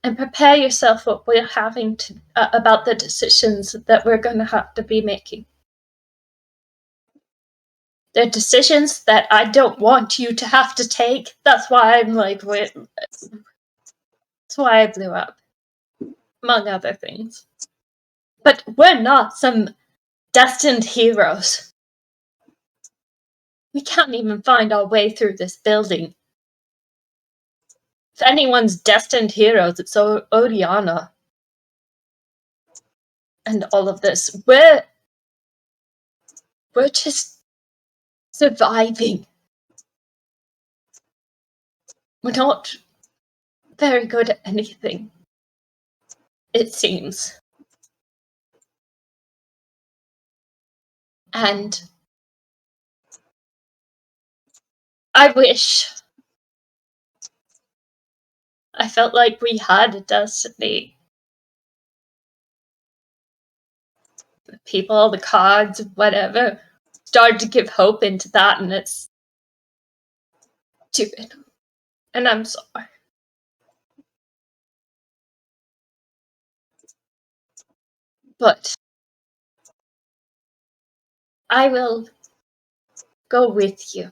and prepare yourself what we're having to about the decisions that we're going to have to be making. They're decisions that I don't want you to have to take. That's why I'm like, that's why I blew up, among other things. But we're not some destined heroes. We can't even find our way through this building. If anyone's destined heroes, it's Odiana. And all of this. We're just surviving. We're not very good at anything, it seems. And I wish I felt like we had a destiny. The people, the cards, whatever, started to give hope into that, and it's stupid. And I'm sorry. But I will go with you.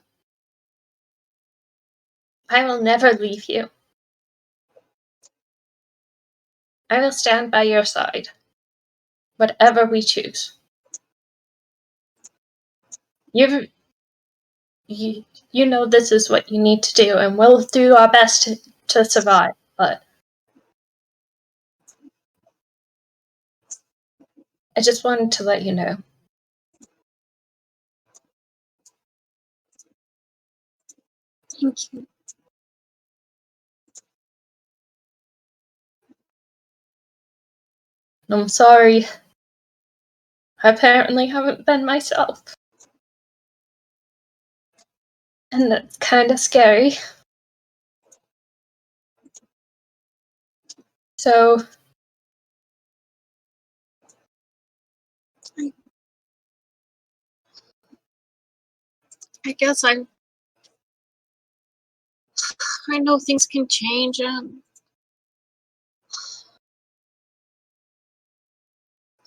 I will never leave you. I will stand by your side, whatever we choose. You know this is what you need to do, and we'll do our best to survive, but I just wanted to let you know. Thank you. I'm sorry. I apparently haven't been myself. And that's kind of scary. So, I guess I know things can change.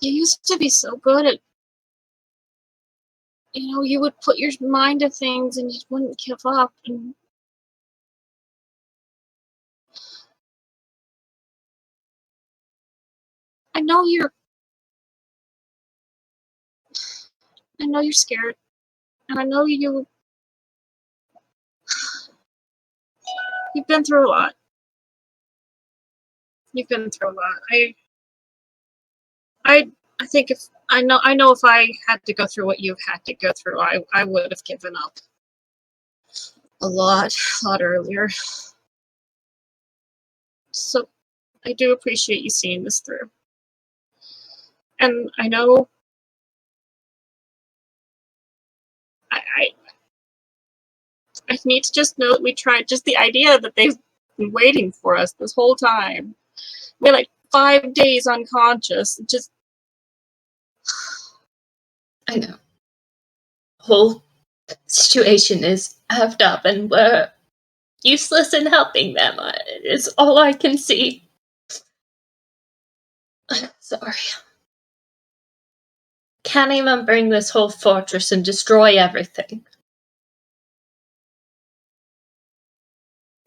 You used to be so good at, you would put your mind to things and you wouldn't give up. And I know you're scared, and I know you've been through a lot. You've been through a lot. I think if I know if I had to go through what you've had to go through, I would have given up a lot earlier. So I do appreciate you seeing this through. And I know I need to just know that we tried. Just the idea that they've been waiting for us this whole time. We're like 5 days unconscious. Just I know. The whole situation is effed up, and we're useless in helping them. Is all I can see. I'm sorry. Can't even bring this whole fortress and destroy everything.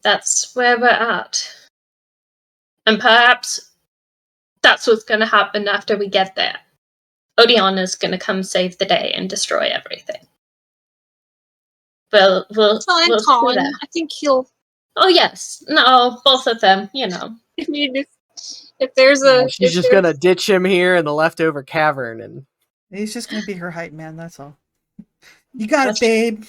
That's where we're at. And perhaps that's what's going to happen after we get there. Odeonna's going to come save the day and destroy everything. We'll and Colin. do that. I think he'll. Oh yes, no, both of them. I mean, if there's a. She's just gonna ditch him here in the leftover cavern, and He's just gonna be her hype man. That's all. You got it, babe.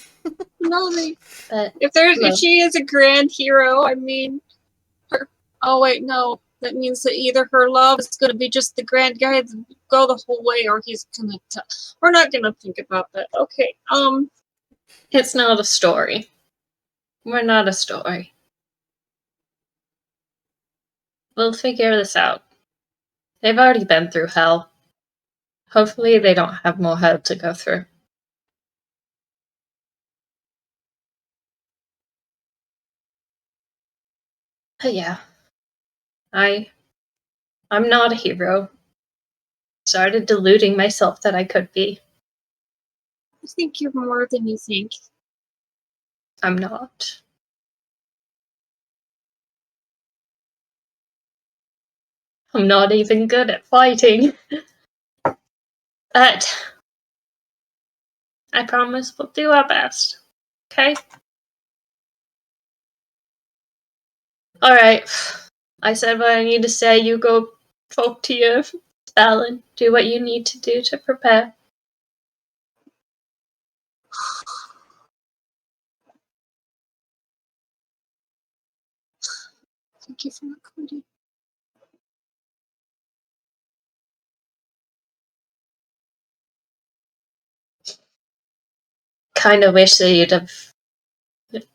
No, if she is a grand hero, I mean, oh wait, no, that means that either her love is going to be just the grand guy that go the whole way, or he's gonna. We're not gonna think about that. Okay. It's not a story. We're not a story. We'll figure this out. They've already been through hell. Hopefully they don't have more hell to go through. But yeah. I'm not a hero. Started deluding myself that I could be. I think you're more than you think. I'm not. I'm not even good at fighting. But I promise we'll do our best. Okay? Alright. I said what I need to say. You go talk to your spell and do what you need to do to prepare. Thank you for recording. Kind of wish that you'd have.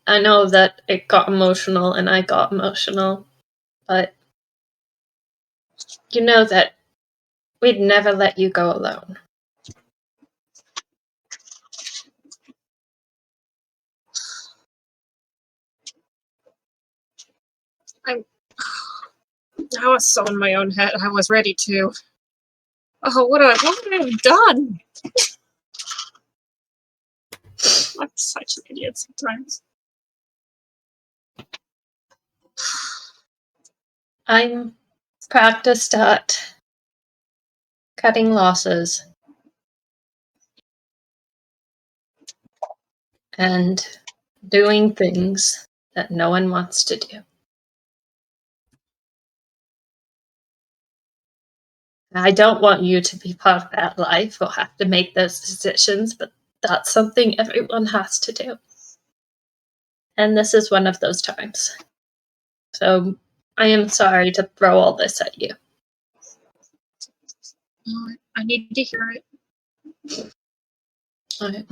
I know that it got emotional and I got emotional, but you know that we'd never let you go alone. I was so in my own head. I was ready to. Oh, what would I have done? I'm such an idiot sometimes. I'm practiced at cutting losses. and doing things that no one wants to do. I don't want you to be part of that life or have to make those decisions, but that's something everyone has to do. And this is one of those times. So I am sorry to throw all this at you. I need to hear it. Okay.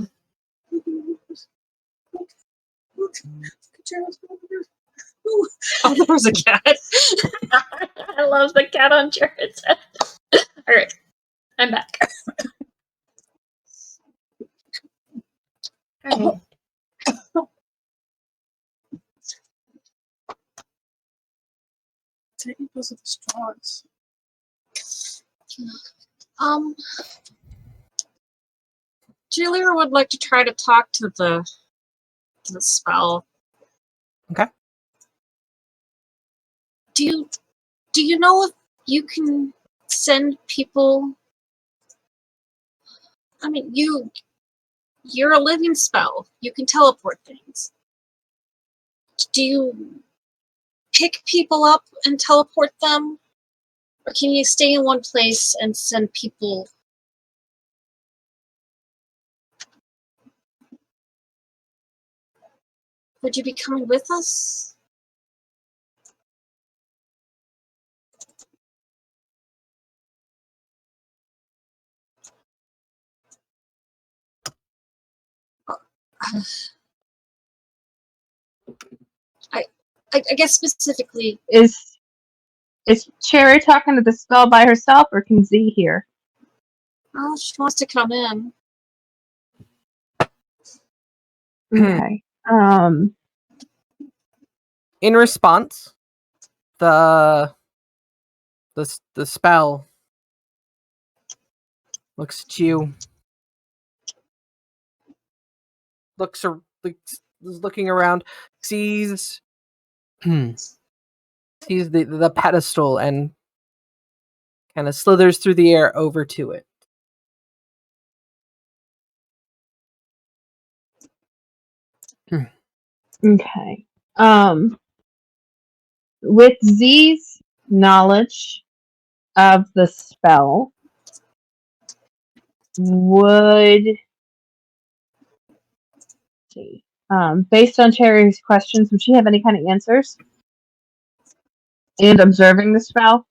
Oh, there was a cat. I love the cat on Jared's head. All right, I'm back. All right. Taking those are the straws. Julia would like to try to talk to the spell. Okay. Do you know if you can send people? I mean, you're a living spell. You can teleport things. Do you pick people up and teleport them? Or can you stay in one place and send people? Would you be coming with us? I guess specifically. Is Cherry talking to the spell by herself, or can Z hear? Oh, she wants to come in. Okay. In response, the spell looks at you. Looking around, sees the pedestal and kind of slithers through the air over to it. Okay. With Z's knowledge of the spell, would see. Based on Cherry's questions, would she have any kind of answers? And observing the spell,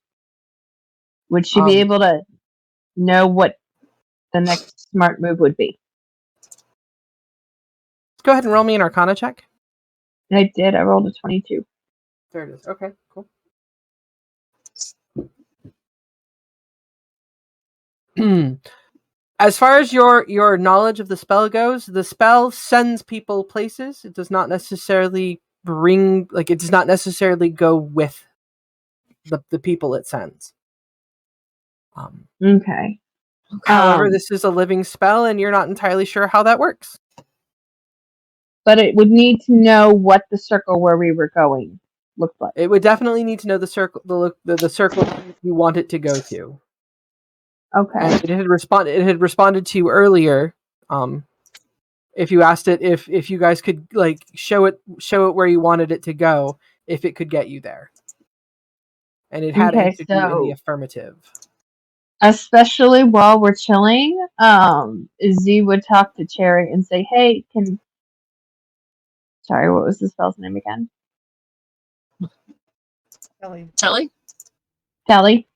would she be able to know what the next smart move would be? Go ahead and roll me an Arcana check. I did. I rolled a 22. There it is. Okay, cool. As far as your knowledge of the spell goes, the spell sends people places. It does not necessarily it does not necessarily go with the people it sends. Okay. However, this is a living spell, and you're not entirely sure how that works. But it would need to know what the circle where we were going looked like. It would definitely need to know the circle, the circle you want it to go to. Okay. And it had responded to you earlier. If you asked it if you guys could show it where you wanted it to go, if it could get you there. And it had answered you in the affirmative. Especially while we're chilling, Z would talk to Cherry and say, "Hey, sorry, what was the spell's name again?" Telly? Telly.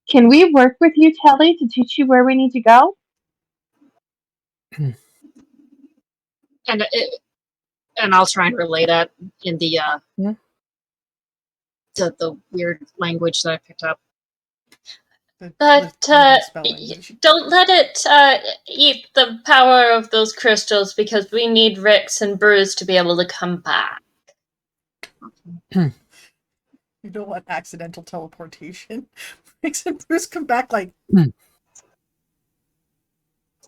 Can we work with you, Telly, to teach you where we need to go? And I'll try and relay that in the the weird language that I picked up. But don't let it eat the power of those crystals, because we need Rix and Bruce to be able to come back. You don't want accidental teleportation. Rix and Bruce come back like...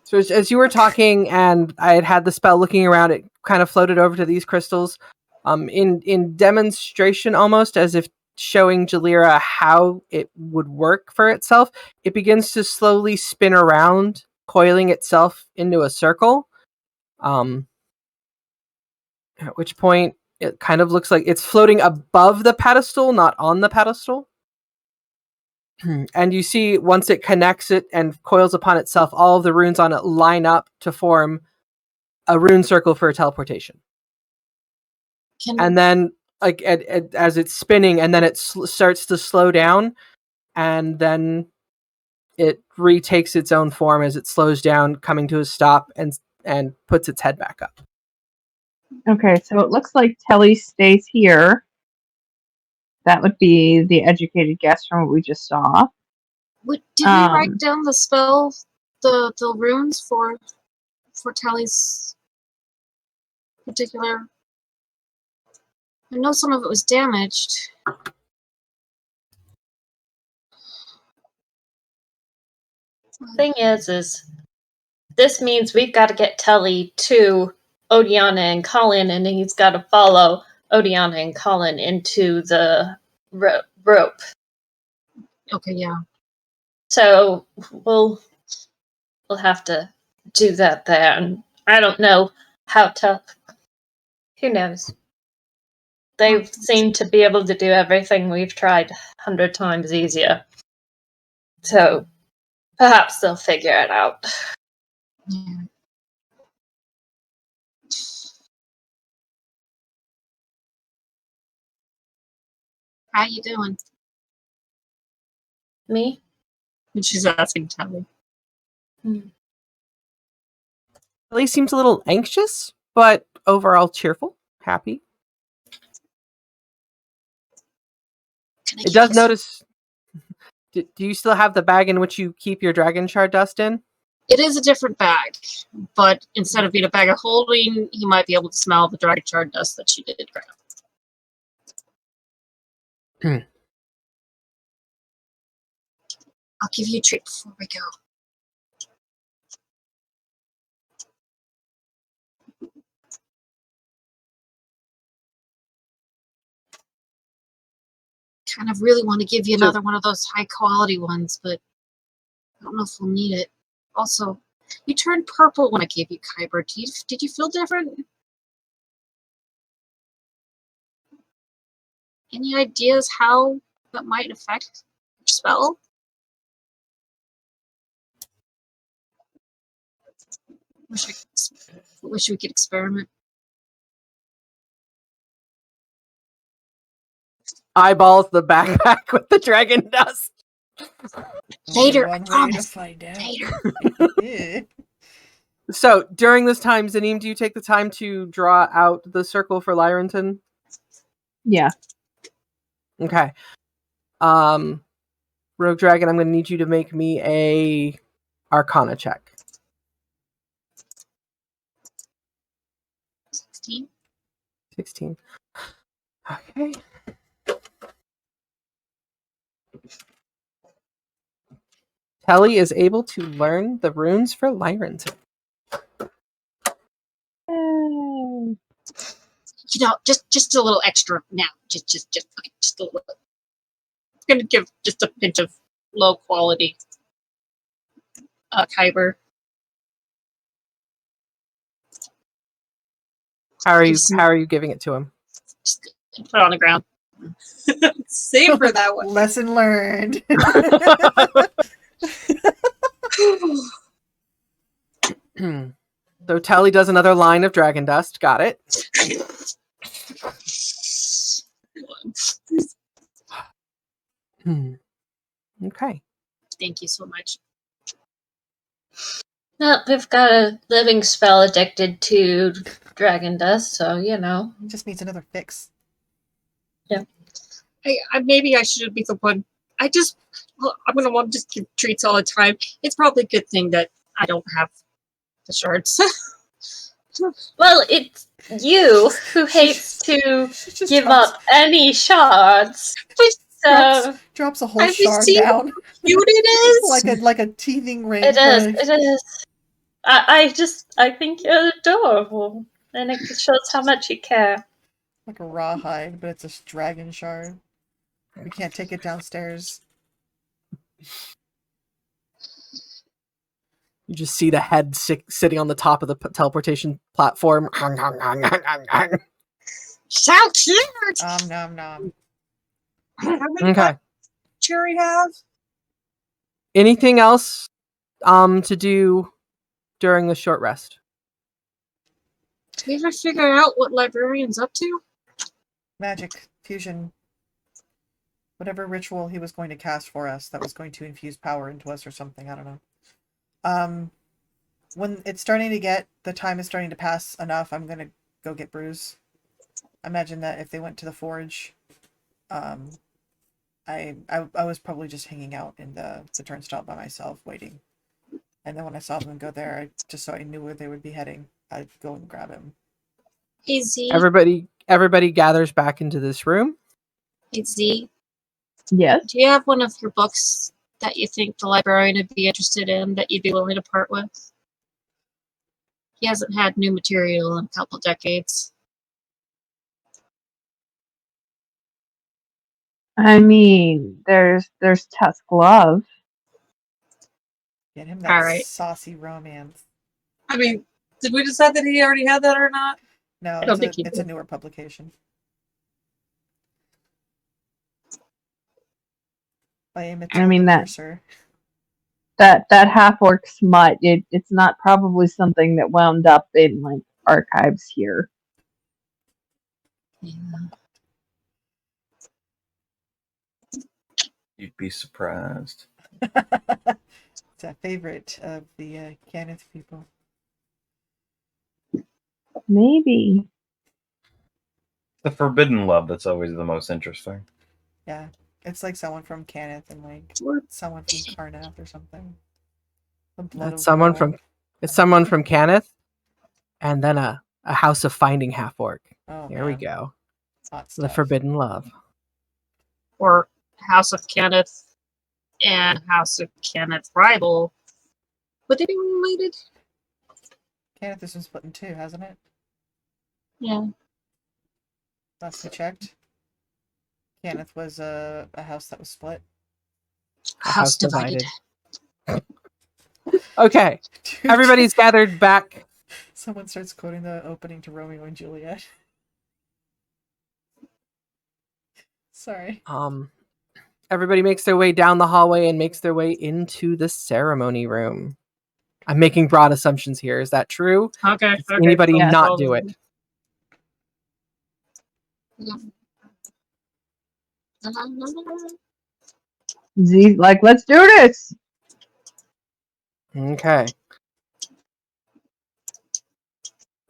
So as you were talking and I had the spell looking around, it kind of floated over to these crystals. In demonstration, almost as if showing Jalira how it would work for itself, it begins to slowly spin around, coiling itself into a circle. At which point, it kind of looks like it's floating above the pedestal, not on the pedestal. And you see, once it connects it and coils upon itself, all of the runes on it line up to form a rune circle for a teleportation. And then, like as it's spinning, and then it starts to slow down, and then it retakes its own form as it slows down, coming to a stop, and puts its head back up. Okay, so it looks like Telly stays here. That would be the educated guess from what we just saw. Did we write down the spell, the runes for Tally's particular? I know some of it was damaged. Thing is this means we've got to get Telly to Odiana and Colin, and he's got to follow Odiana and Colin into the rope. Okay, yeah. So we'll have to do that there, and I don't know how to. Who knows? They seem to be able to do everything we've tried 100 times easier. So perhaps they'll figure it out. Yeah. How you doing? Me? And she's asking Telly. Ellie seems a little anxious, but overall cheerful, happy. It does notice. Do you still have the bag in which you keep your dragon shard dust in? It is a different bag, but instead of being a bag of holding, he might be able to smell the dragon shard dust that she did grab. I'll give you a treat before we go. Kind of really want to give you another one of those high quality ones, but I don't know if we'll need it. Also, you turned purple when I gave you Kyber. Did you feel different? Any ideas how that might affect your spell? Wish we could experiment. Eyeballs the backpack with the dragon dust. Later, I One way to promise. find out. Later. So during this time, Zanim, do you take the time to draw out the circle for Lyrenton? Yeah. Okay. Rogue Dragon, I'm going to need you to make me a Arcana check. 16. 16. Okay. Telly is able to learn the runes for Lyrenton. Yay. You know, just a little extra now. Just a little. I'm gonna give just a pinch of low quality Kyber. How are you giving it to him? Just put it on the ground. Save for that one. Lesson learned. So Telly does another line of dragon dust. Got it. Okay. Thank you so much. Well, we've got a living spell addicted to dragon dust, so you know. Just needs another fix. Maybe I shouldn't be the one. I'm gonna want to just give treats all the time. It's probably a good thing that I don't have the shards. Well, it's you who hates to give up any shards. So Drops a whole Have you shard seen down. how cute it is? like a teething ring. it is. I think you're adorable, and it shows how much you care. Like a rawhide, but it's a dragon shard. We can't take it downstairs. You just see the head sitting on the top of the teleportation platform. So cute! Nom nom. How many Okay. Cherry have? Anything else to do during the short rest? Did we ever figure out what librarian's up to? Magic, fusion, whatever ritual he was going to cast for us that was going to infuse power into us or something. I don't know. When it's starting to get, the time is starting to pass enough, I'm going to go get Bruce. Imagine that if they went to the forge, I was probably just hanging out in the turnstile by myself, waiting. And then when I saw them go there, just so I knew where they would be heading, I'd go and grab him. Hey Z. Everybody gathers back into this room. Hey Z. Yes. Do you have one of your books that you think the librarian would be interested in that you'd be willing to part with? He hasn't had new material in a couple decades. I mean, there's Tusk Love. Get him that Alright. saucy romance. I mean, did we decide that he already had that or not? No, don't think he it's a did. newer publication. By a Matilda mean, that- Mercer. That half orc smut, it's not probably something that wound up in like archives here. Yeah. You'd be surprised. It's a favorite of the Kenneth people. Maybe. The forbidden love that's always the most interesting. Yeah. It's like someone from Kenneth and like someone from Karnath or something. The blood It's of someone Will. from Kenneth, and then a house of finding half orc. Oh, There we man. go. Hot The stuff. forbidden love. Or House of Kenneth and House of Kenneth rival. Would they be related? Kenneth has been split in two, hasn't it? Yeah. Last we checked. Kenneth was a house that was split. House divided. Okay, Dude, everybody's gathered back. Someone starts quoting the opening to Romeo and Juliet. Sorry. Everybody makes their way down the hallway and makes their way into the ceremony room. I'm making broad assumptions here. Is that true? Okay. Does anybody Yes. not do it? Z's like, let's do this. Okay.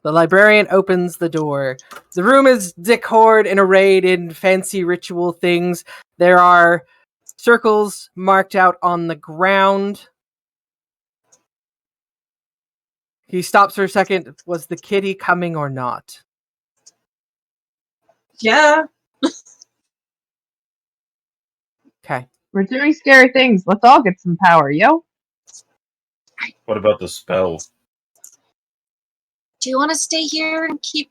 The librarian opens the door. The room is decorated and arrayed in fancy ritual things. There are circles marked out on the ground. He stops for a second. Was the kitty coming or not? Yeah. Okay. We're doing scary things. Let's all get some power, yo. What about the spell? Do you want to stay here and keep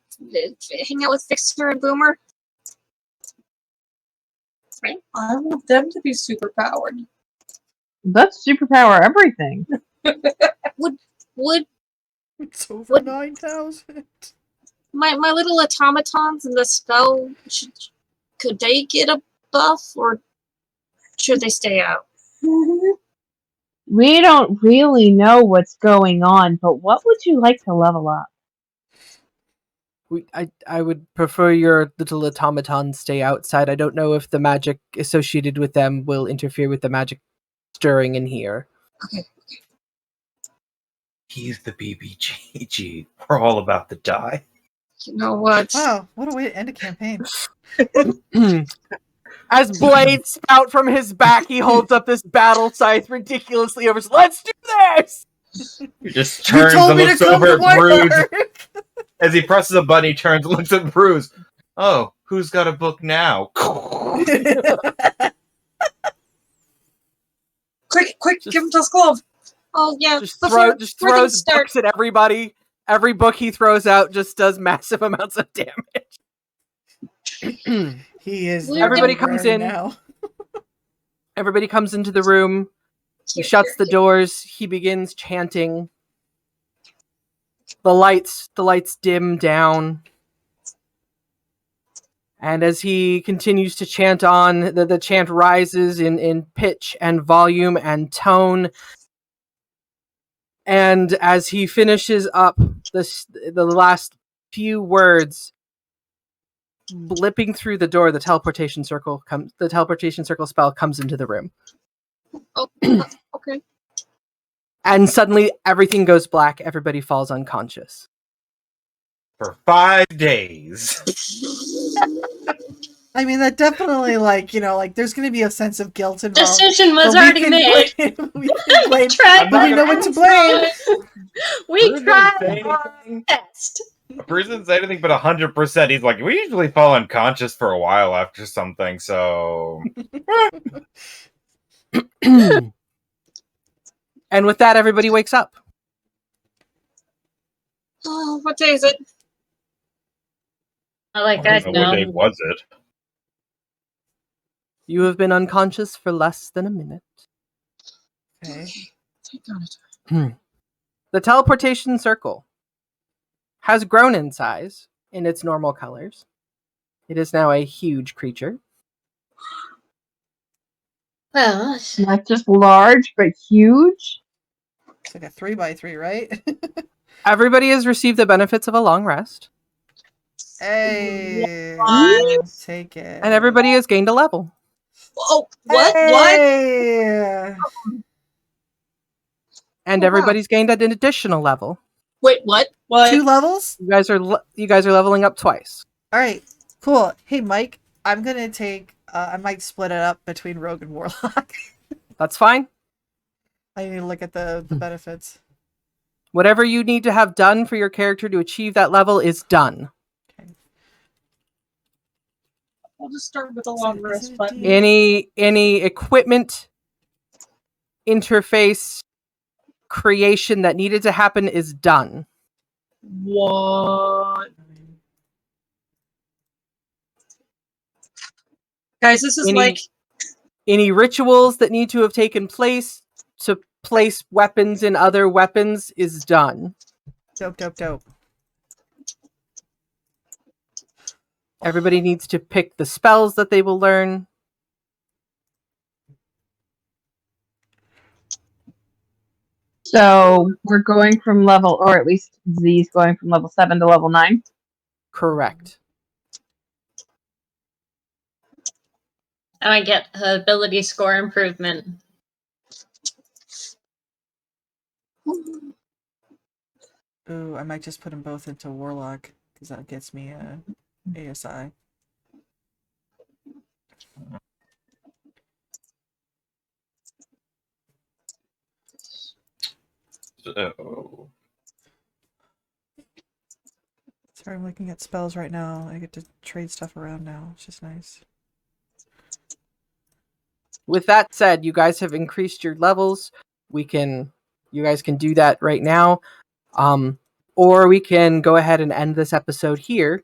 hang out with Fixer and Boomer? I want them to be super powered. Let's superpower everything. Would It's over What? 9,000. my little automatons in the spell could they get a buff or should they stay out? We don't really know what's going on, but what would you like to level up? I would prefer your little automatons stay outside. I don't know if the magic associated with them will interfere with the magic stirring in here. Okay. He's the BBGG. We're all about to die. You know what? Wow, what a way to end a campaign. As blades spout from his back, he holds up this battle scythe ridiculously over. Let's do this! He just turns and looks over at Bruce. As he presses a button, he turns and looks at Bruce. Oh, who's got a book now? Quick, Just- give him Tusk Glove. Oh yeah. Just before throws things start. books at everybody. Every book he throws out just does massive amounts of damage. He is Everybody comes in. now. Everybody comes into the room. He shuts the doors. He begins chanting. The lights dim down. And as he continues to chant on, the chant rises in pitch and volume and tone. And as he finishes up the last few words, blipping through the door, the teleportation circle spell comes into the room. Oh, okay. And suddenly everything goes black. Everybody falls unconscious. For 5 days. I mean, that definitely, there's going to be a sense of guilt involved. Decision was but already made. We can blame. Tried But we know what to blame. We tried our best. Bruce didn't say anything but 100%. He's like, we usually fall unconscious for a while after something, so... And with that, everybody wakes up. Oh, what day is it? Like I I don't know what day know. was it. You have been unconscious for less than a minute. Okay. Thank God. The teleportation circle has grown in size in its normal colors. It is now a huge creature. Well, Not just large, but huge. It's like a 3x3, right? Everybody has received the benefits of a long rest. Hey. Nice. Take it. And everybody has gained a level. Oh, what? Hey. And Oh, wow. everybody's gained an additional level. Wait, what? What? 2 levels? You guys are leveling up twice. All right. Cool. Hey, Mike, I'm going to take... I might split it up between Rogue and Warlock. That's fine. I need to look at the benefits. Whatever you need to have done for your character to achieve that level is done. We'll just start with a long Is rest it button. D? Any equipment interface creation that needed to happen is done. What? Guys, this is Any rituals that need to have taken place to place weapons in other weapons is done. Dope. Everybody needs to pick the spells that they will learn. So we're going from level, or at least Z's going from level 7 to level 9. Correct. and I get ability score improvement. Ooh, I might just put them both into Warlock, because that gets me a ASI. So... Sorry, I'm looking at spells right now. I get to trade stuff around now. It's just nice. With that said, you guys have increased your levels. You guys can do that right now. Or we can go ahead and end this episode here.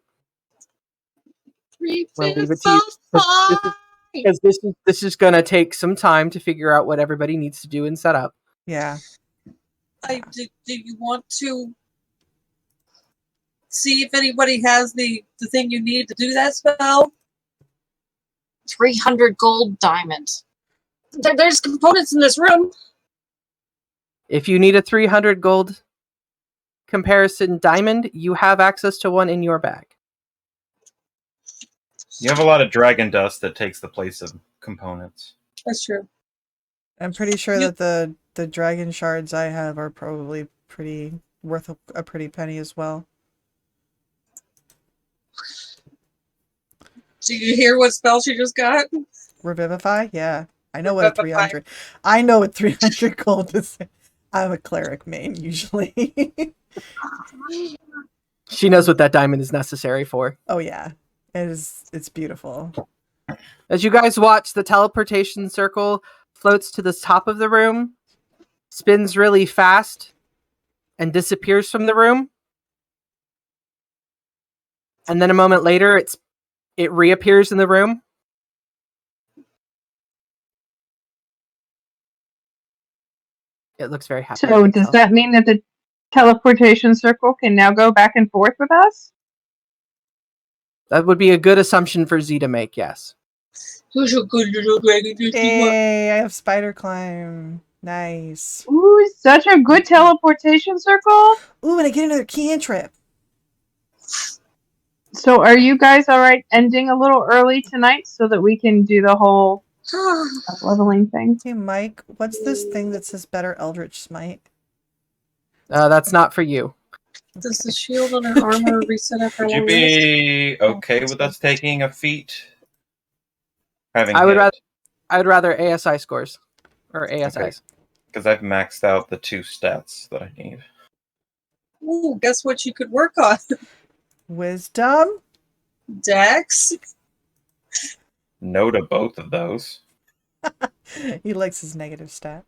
We'll leave it to you. Because this is going to take some time to figure out what everybody needs to do and set up. Yeah. Do you want to see if anybody has the thing you need to do that spell? 300 gold diamonds. There's components in this room. If you need a 300 gold comparison diamond, you have access to one in your bag. You have a lot of dragon dust that takes the place of components. That's true. I'm pretty sure that the dragon shards I have are probably pretty worth a pretty penny as well. Do you hear what spell she just got? Revivify? Yeah. I know what a 300. I know what 300 gold is. I'm a cleric main usually. She knows what that diamond is necessary for. Oh yeah. It's beautiful. As you guys watch, the teleportation circle floats to the top of the room, spins really fast, and disappears from the room. And then a moment later, it reappears in the room. It looks very happy. So does that mean that the teleportation circle can now go back and forth with us? That would be a good assumption for Z to make, yes. Who's a good little dragon? Hey, I have spider climb. Nice. Ooh, such a good teleportation circle. Ooh, and I get another cantrip. So are you guys alright ending a little early tonight so that we can do the whole leveling thing? Hey, Mike, what's this thing that says better Eldritch Smite? That's not for you. Does the shield on our armor reset after Would you long rest? be okay with us taking a feat? Having I would hit? I'd rather ASI scores. Or ASIs. Because I've maxed out the 2 stats that I need. Ooh, guess what you could work on? Wisdom? Dex? No to both of those. He likes his negative stat.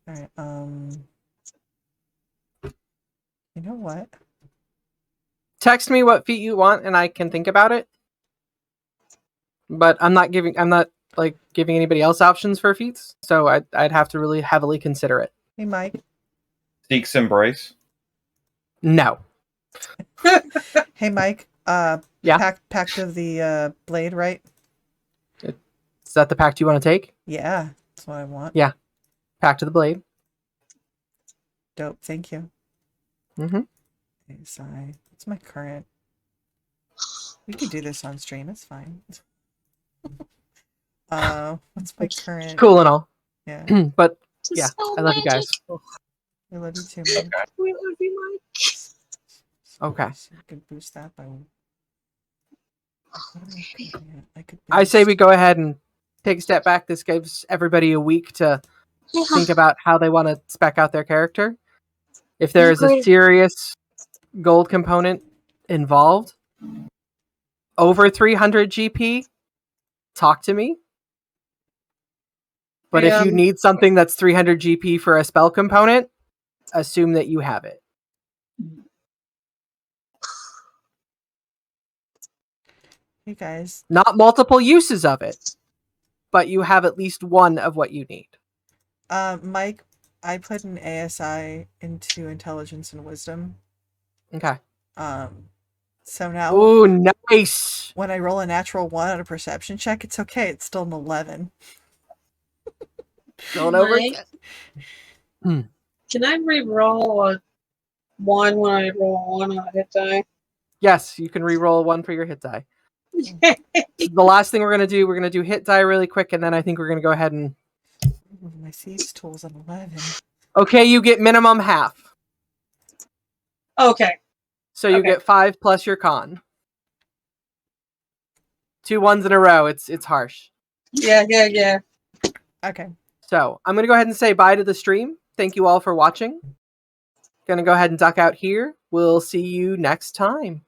Alright, you know what? Text me what feat you want and I can think about it. But I'm not giving anybody else options for feats, so I'd have to really heavily consider it. Hey, Mike. Seek's Embrace. No. Hey, Mike. Yeah? Pact of the Blade, right? Is that the pact you want to take? Yeah, that's what I want. Yeah. Pact of the Blade. Dope, thank you. Mm-hmm. ASI. What's my current? We can do this on stream, it's fine. What's my current? Cool and all. Yeah. But Just yeah, so I love you guys. I love you too, Mike. We love you, Mike. Okay. So I could boost that by... What am I thinking? I could I say boost- we go ahead and take a step back. This gives everybody a week to think about how they want to spec out their character. If there is a Agreed. serious gold component involved, over 300 GP, talk to me. But if you need something that's 300 GP for a spell component, assume that you have it. You guys. Not multiple uses of it, but you have at least one of what you need. Mike, I put an ASI into intelligence and wisdom. Okay. So now Ooh, nice. when I roll a natural 1 on a perception check, it's okay. It's still an 11. Going over. Mike, can I re-roll a 1 when I roll 1 on a hit die? Yes, you can re-roll 1 for your hit die. The last thing we're going to do hit die really quick, and then I think we're going to go ahead and... Ooh, my thieves tool's an 11. Okay, you get minimum half. Okay. So you get 5 plus your con. 2 1s in a row. It's harsh. Yeah. Okay. So I'm going to go ahead and say bye to the stream. Thank you all for watching. Going to go ahead and duck out here. We'll see you next time.